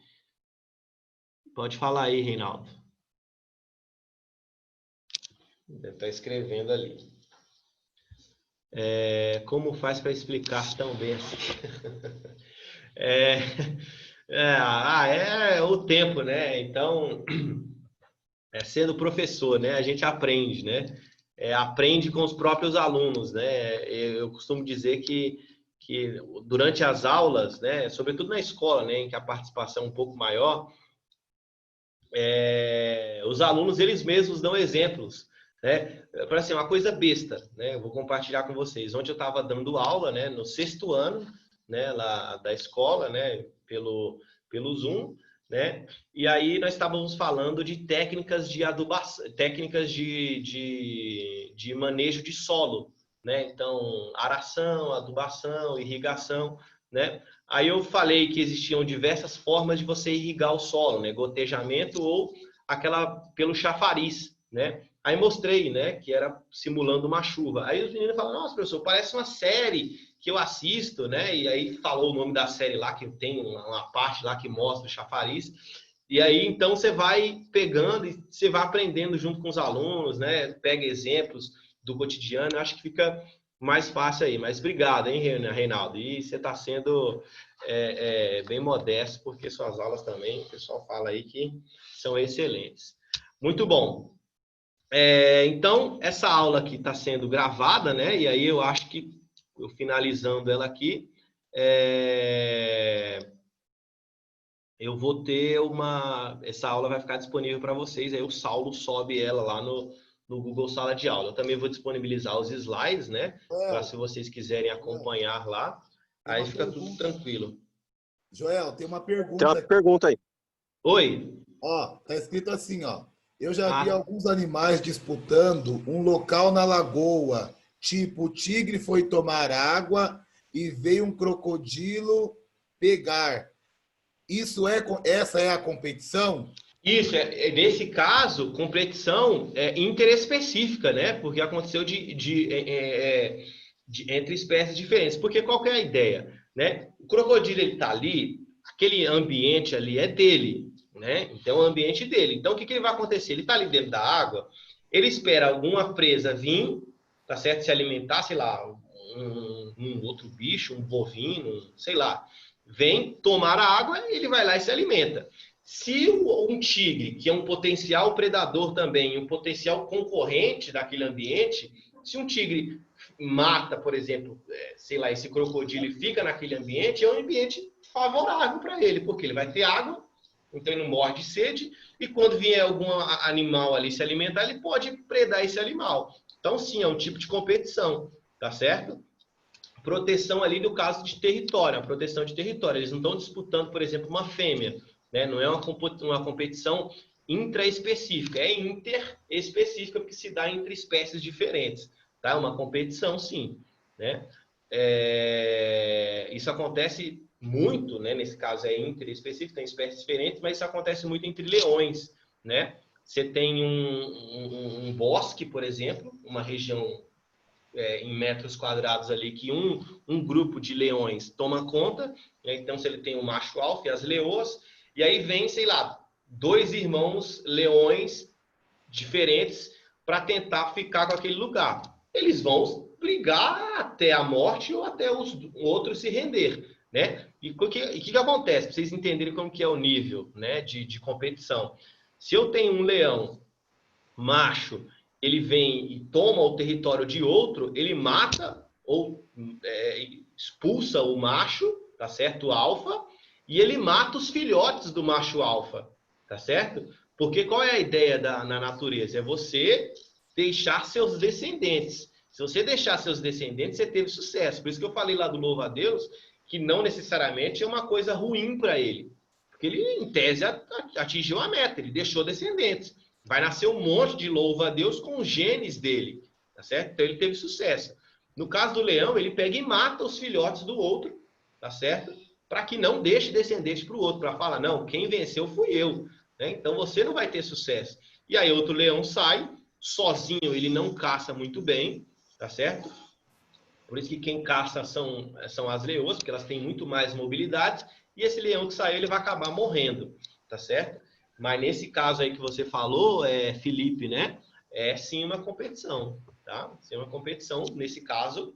Pode falar aí, Reinaldo. Ele está escrevendo ali. Como faz para explicar tão bem assim? É o tempo, né? Então, sendo professor, né? A gente aprende, né? Aprende com os próprios alunos, né? Eu costumo dizer que durante as aulas, né? Sobretudo na escola, né? Em que a participação é um pouco maior, os alunos eles mesmos dão exemplos, né? Para assim, uma coisa besta, né? Eu vou compartilhar com vocês. Ontem eu estava dando aula, né? No 6º ano, né? Lá da escola, né? Pelo Zoom, né? E aí nós estávamos falando de técnicas de adubação, técnicas de manejo de solo, né? Então, aração, adubação, irrigação, né? Aí eu falei que existiam diversas formas de você irrigar o solo, né? Gotejamento ou aquela pelo chafariz, né? Aí mostrei, né, que era simulando uma chuva. Aí os meninos falaram: "Nossa, professor, parece uma série que eu assisto", né? E aí falou o nome da série lá, que tem uma parte lá que mostra o chafariz. E aí então você vai pegando e você vai aprendendo junto com os alunos, né? Pega exemplos do cotidiano, eu acho que fica mais fácil aí. Mas obrigado, hein, Reinaldo? E você está sendo bem modesto, porque suas aulas também, o pessoal fala aí que são excelentes. Muito bom. Então, essa aula aqui está sendo gravada, né? E aí eu acho que, eu finalizando ela aqui, eu vou ter essa aula vai ficar disponível para vocês, aí o Saulo sobe ela lá no Google Sala de Aula. Eu também vou disponibilizar os slides, né? Para Joel, se vocês quiserem Joel, acompanhar lá, tem aí uma fica tudo pergunta. tranquilo. Joel, tem uma Tem uma pergunta aqui. pergunta aí. Oi? Ó, tá escrito assim, ó. Eu já vi Ah, alguns animais disputando um local na lagoa. Tipo, o tigre foi tomar água e veio um crocodilo pegar. Essa é a competição? isso, nesse caso, competição interespecífica, né? Porque aconteceu entre espécies diferentes. Porque qual que é a ideia? Né? O crocodilo, ele tá ali, aquele ambiente ali é dele, né? Então, é o ambiente dele. Então, o que ele vai acontecer? Ele tá ali dentro da água, ele espera alguma presa vir, tá certo? Se alimentar, sei lá, um outro bicho, um bovino, sei lá. Vem tomar a água, ele vai lá e se alimenta. Se um tigre, que é um potencial predador também, um potencial concorrente daquele ambiente, se um tigre mata, por exemplo, sei lá, esse crocodilo e fica naquele ambiente, é um ambiente favorável para ele, porque ele vai ter água, então ele não morre de sede, e quando vier algum animal ali se alimentar, ele pode predar esse animal. Então, sim, é um tipo de competição, tá certo? Proteção ali do caso de território, a proteção de território. Eles não estão disputando, por exemplo, uma fêmea, né? Não é uma competição intraespecífica, é interespecífica porque se dá entre espécies diferentes, tá? É uma competição, sim, né? Isso acontece muito, né? Nesse caso é interespecífico, tem espécies diferentes, mas isso acontece muito entre leões, né? Você tem um bosque, por exemplo, uma região em metros quadrados ali que um grupo de leões toma conta, né? Então se ele tem o macho alfa e as leoas, e aí vem, sei lá, 2 irmãos leões diferentes para tentar ficar com aquele lugar. Eles vão brigar até a morte ou até os outros se render, né? E o que acontece? Para vocês entenderem como que é o nível, né, de competição. Se eu tenho um leão macho, ele vem e toma o território de outro, ele mata ou expulsa o macho, tá certo? O alfa, e ele mata os filhotes do macho alfa, tá certo? Porque qual é a ideia na natureza? É você deixar seus descendentes. Se você deixar seus descendentes, você teve sucesso. Por isso que eu falei lá do louvo a Deus, que não necessariamente é uma coisa ruim para ele. Porque ele, em tese, atingiu a meta, ele deixou descendentes. Vai nascer um monte de louva a Deus com os genes dele, tá certo? Então ele teve sucesso. No caso do leão, ele pega e mata os filhotes do outro, tá certo? Para que não deixe descendente para o outro, para falar, não, quem venceu fui eu, né? Então você não vai ter sucesso. E aí outro leão sai, sozinho ele não caça muito bem, tá certo? Por isso que quem caça são as leoas, porque elas têm muito mais mobilidade, e esse leão que saiu, ele vai acabar morrendo, tá certo? Mas nesse caso aí que você falou, Felipe, né? é sim uma competição, tá? Sim, uma competição, nesse caso,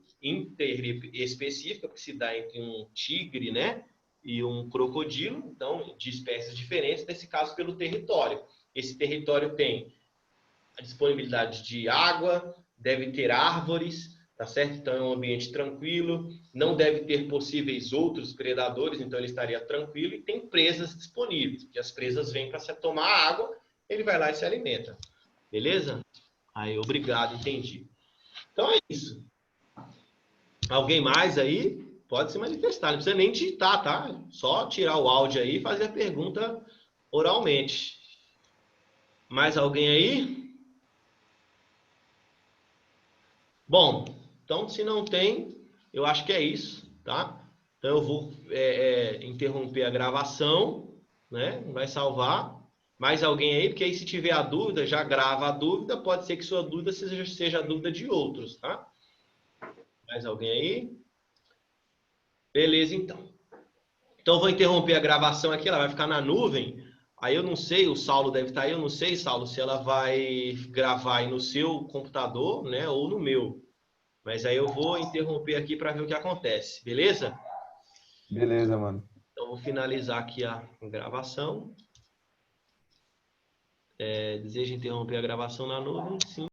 específica, que se dá entre um tigre, né, e um crocodilo, então, de espécies diferentes, nesse caso, pelo território. Esse território tem a disponibilidade de água, deve ter árvores, tá certo? Então é um ambiente tranquilo, não deve ter possíveis outros predadores, então ele estaria tranquilo, e tem presas disponíveis, porque as presas vêm para tomar água, ele vai lá e se alimenta. Beleza? Aí, obrigado, entendi. Então é isso. Alguém mais aí? Pode se manifestar, não precisa nem digitar, tá? Só tirar o áudio aí e fazer a pergunta oralmente. Mais alguém aí? Bom, então se não tem, eu acho que é isso, tá? Então eu vou interromper a gravação, né? Vai salvar. Mais alguém aí? Porque aí se tiver a dúvida, já grava a dúvida. Pode ser que sua dúvida seja a dúvida de outros, tá? Mais alguém aí? Beleza, então. Então eu vou interromper a gravação aqui, ela vai ficar na nuvem. Aí eu não sei, o Saulo deve estar aí, eu não sei, Saulo, se ela vai gravar aí no seu computador, né, ou no meu. Mas aí eu vou interromper aqui para ver o que acontece, beleza? Beleza, mano. Então vou finalizar aqui a gravação. Deseja interromper a gravação na nuvem? Sim.